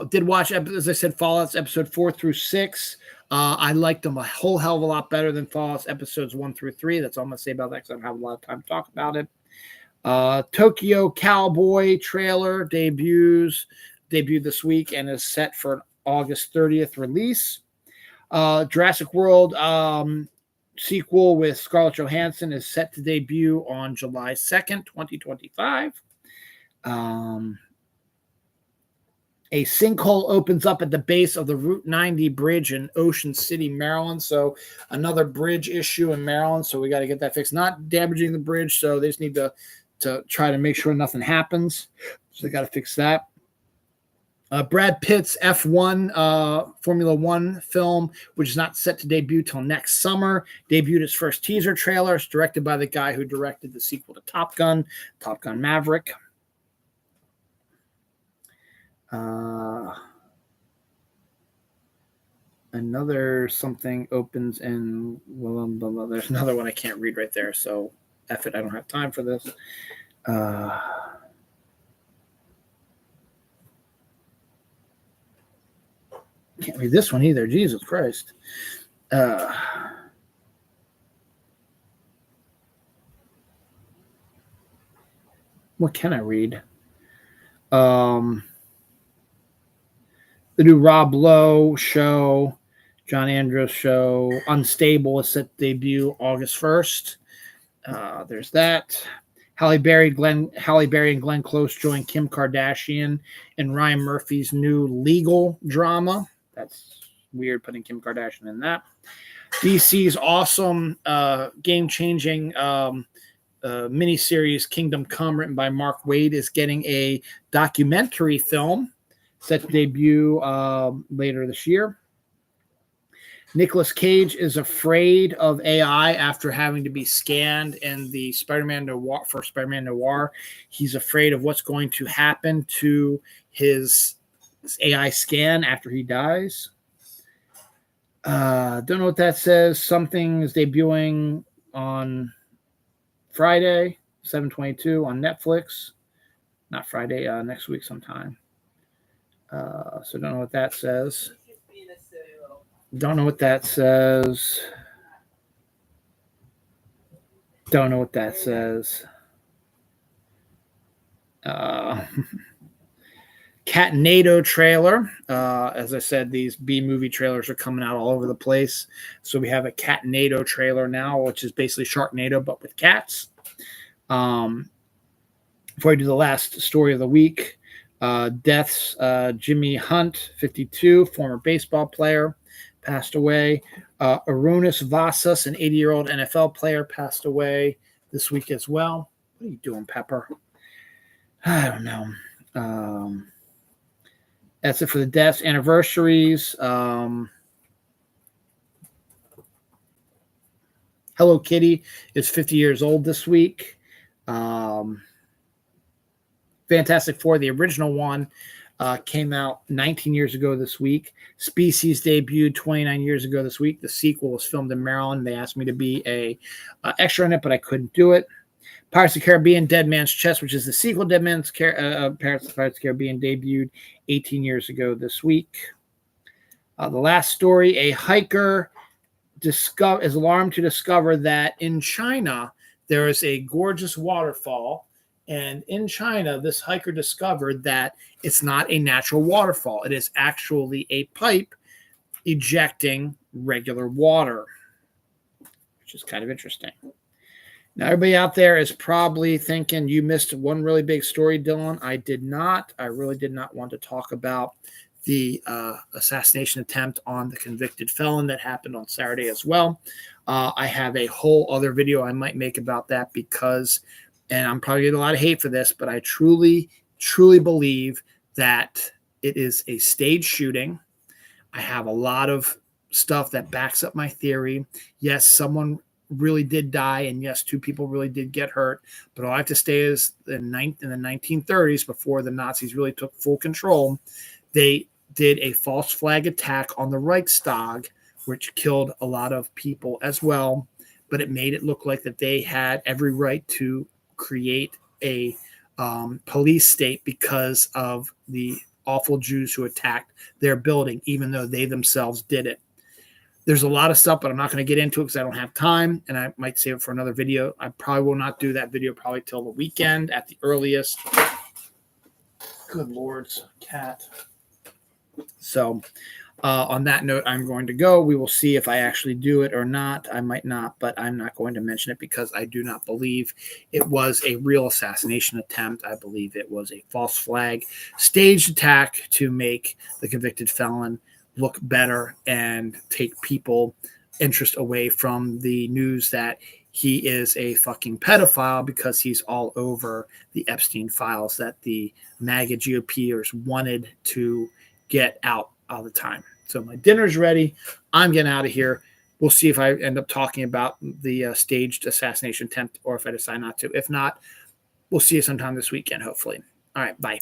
Did watch, as I said, Fallout's episode 4 through 6. I liked them a whole hell of a lot better than Fallout's episodes 1 through 3. That's all I'm going to say about that because I don't have a lot of time to talk about it. Tokyo Cowboy trailer debuted this week and is set for an August 30th release. Jurassic World sequel with Scarlett Johansson is set to debut on July 2nd, 2025. A sinkhole opens up at the base of the Route 90 bridge in Ocean City, Maryland. So another bridge issue in Maryland. So we got to get that fixed. Not damaging the bridge, so they just need to try to make sure nothing happens. So they got to fix that. Brad Pitt's F1 Formula One film, which is not set to debut till next summer, debuted its first teaser trailer. It's directed by the guy who directed the sequel to Top Gun Maverick. Another something opens in there's another one I can't read right there, so F it, I don't have time for this. Can't read this one either. Jesus Christ. What can I read? The new Rob Lowe show, John Andros show, Unstable, is set to debut August 1st. There's that. Halle Berry and Glenn Close join Kim Kardashian in Ryan Murphy's new legal drama. That's weird putting Kim Kardashian in that. DC's awesome game-changing miniseries Kingdom Come, written by Mark Waid, is getting a documentary film set to debut later this year. Nicolas Cage is afraid of AI after having to be scanned in the Spider-Man Noir. He's afraid of what's going to happen to his AI scan after he dies. Don't know what that says. Something is debuting on Friday, 7/22 on Netflix. Not Friday, next week sometime. So don't know what that says. Don't know what that says. Don't know what that says. Catnado trailer. As I said, these B-movie trailers are coming out all over the place. So we have a Catnado trailer now, which is basically Sharknado, but with cats. Before I do the last story of the week, deaths, Jimmy Hunt, 52, former baseball player, passed away. Arunas Vasas, an 80-year-old NFL player, passed away this week as well. What are you doing, Pepper? I don't know. That's it for the deaths, anniversaries. Hello Kitty is 50 years old this week. Fantastic Four, the original one, came out 19 years ago this week. Species debuted 29 years ago this week. The sequel was filmed in Maryland. They asked me to be a extra in it, but I couldn't do it. Pirates of the Caribbean, Dead Man's Chest, which is the sequel to Dead Man's Pirates of the Caribbean, debuted 18 years ago this week. The last story, a hiker is alarmed to discover that in China, there is a gorgeous waterfall. And in China, this hiker discovered that it's not a natural waterfall. It is actually a pipe ejecting regular water, which is kind of interesting. Now, everybody out there is probably thinking you missed one really big story, Dylan. I did not. I really did not want to talk about the assassination attempt on the convicted felon that happened on Saturday as well. I have a whole other video I might make about that because, and I'm probably getting a lot of hate for this, but I truly, truly believe that it is a staged shooting. I have a lot of stuff that backs up my theory. Yes, someone really did die, and yes, 2 people really did get hurt, but all I have to say is in the 1930s, before the Nazis really took full control, they did a false flag attack on the Reichstag, which killed a lot of people as well, but it made it look like that they had every right to create a police state because of the awful Jews who attacked their building, even though they themselves did it. There's a lot of stuff, but I'm not going to get into it because I don't have time, and I might save it for another video. I probably will not do that video probably till the weekend at the earliest. Good Lord's cat. So on that note, I'm going to go. We will see if I actually do it or not. I might not, but I'm not going to mention it because I do not believe it was a real assassination attempt. I believe it was a false flag staged attack to make the convicted felon look better and take people interest away from the news that he is a fucking pedophile because he's all over the Epstein files that the MAGA GOPers wanted to get out all the time. So my dinner's ready. I'm getting out of here. We'll see if I end up talking about the staged assassination attempt or if I decide not to. If not, we'll see you sometime this weekend, hopefully. All right, bye.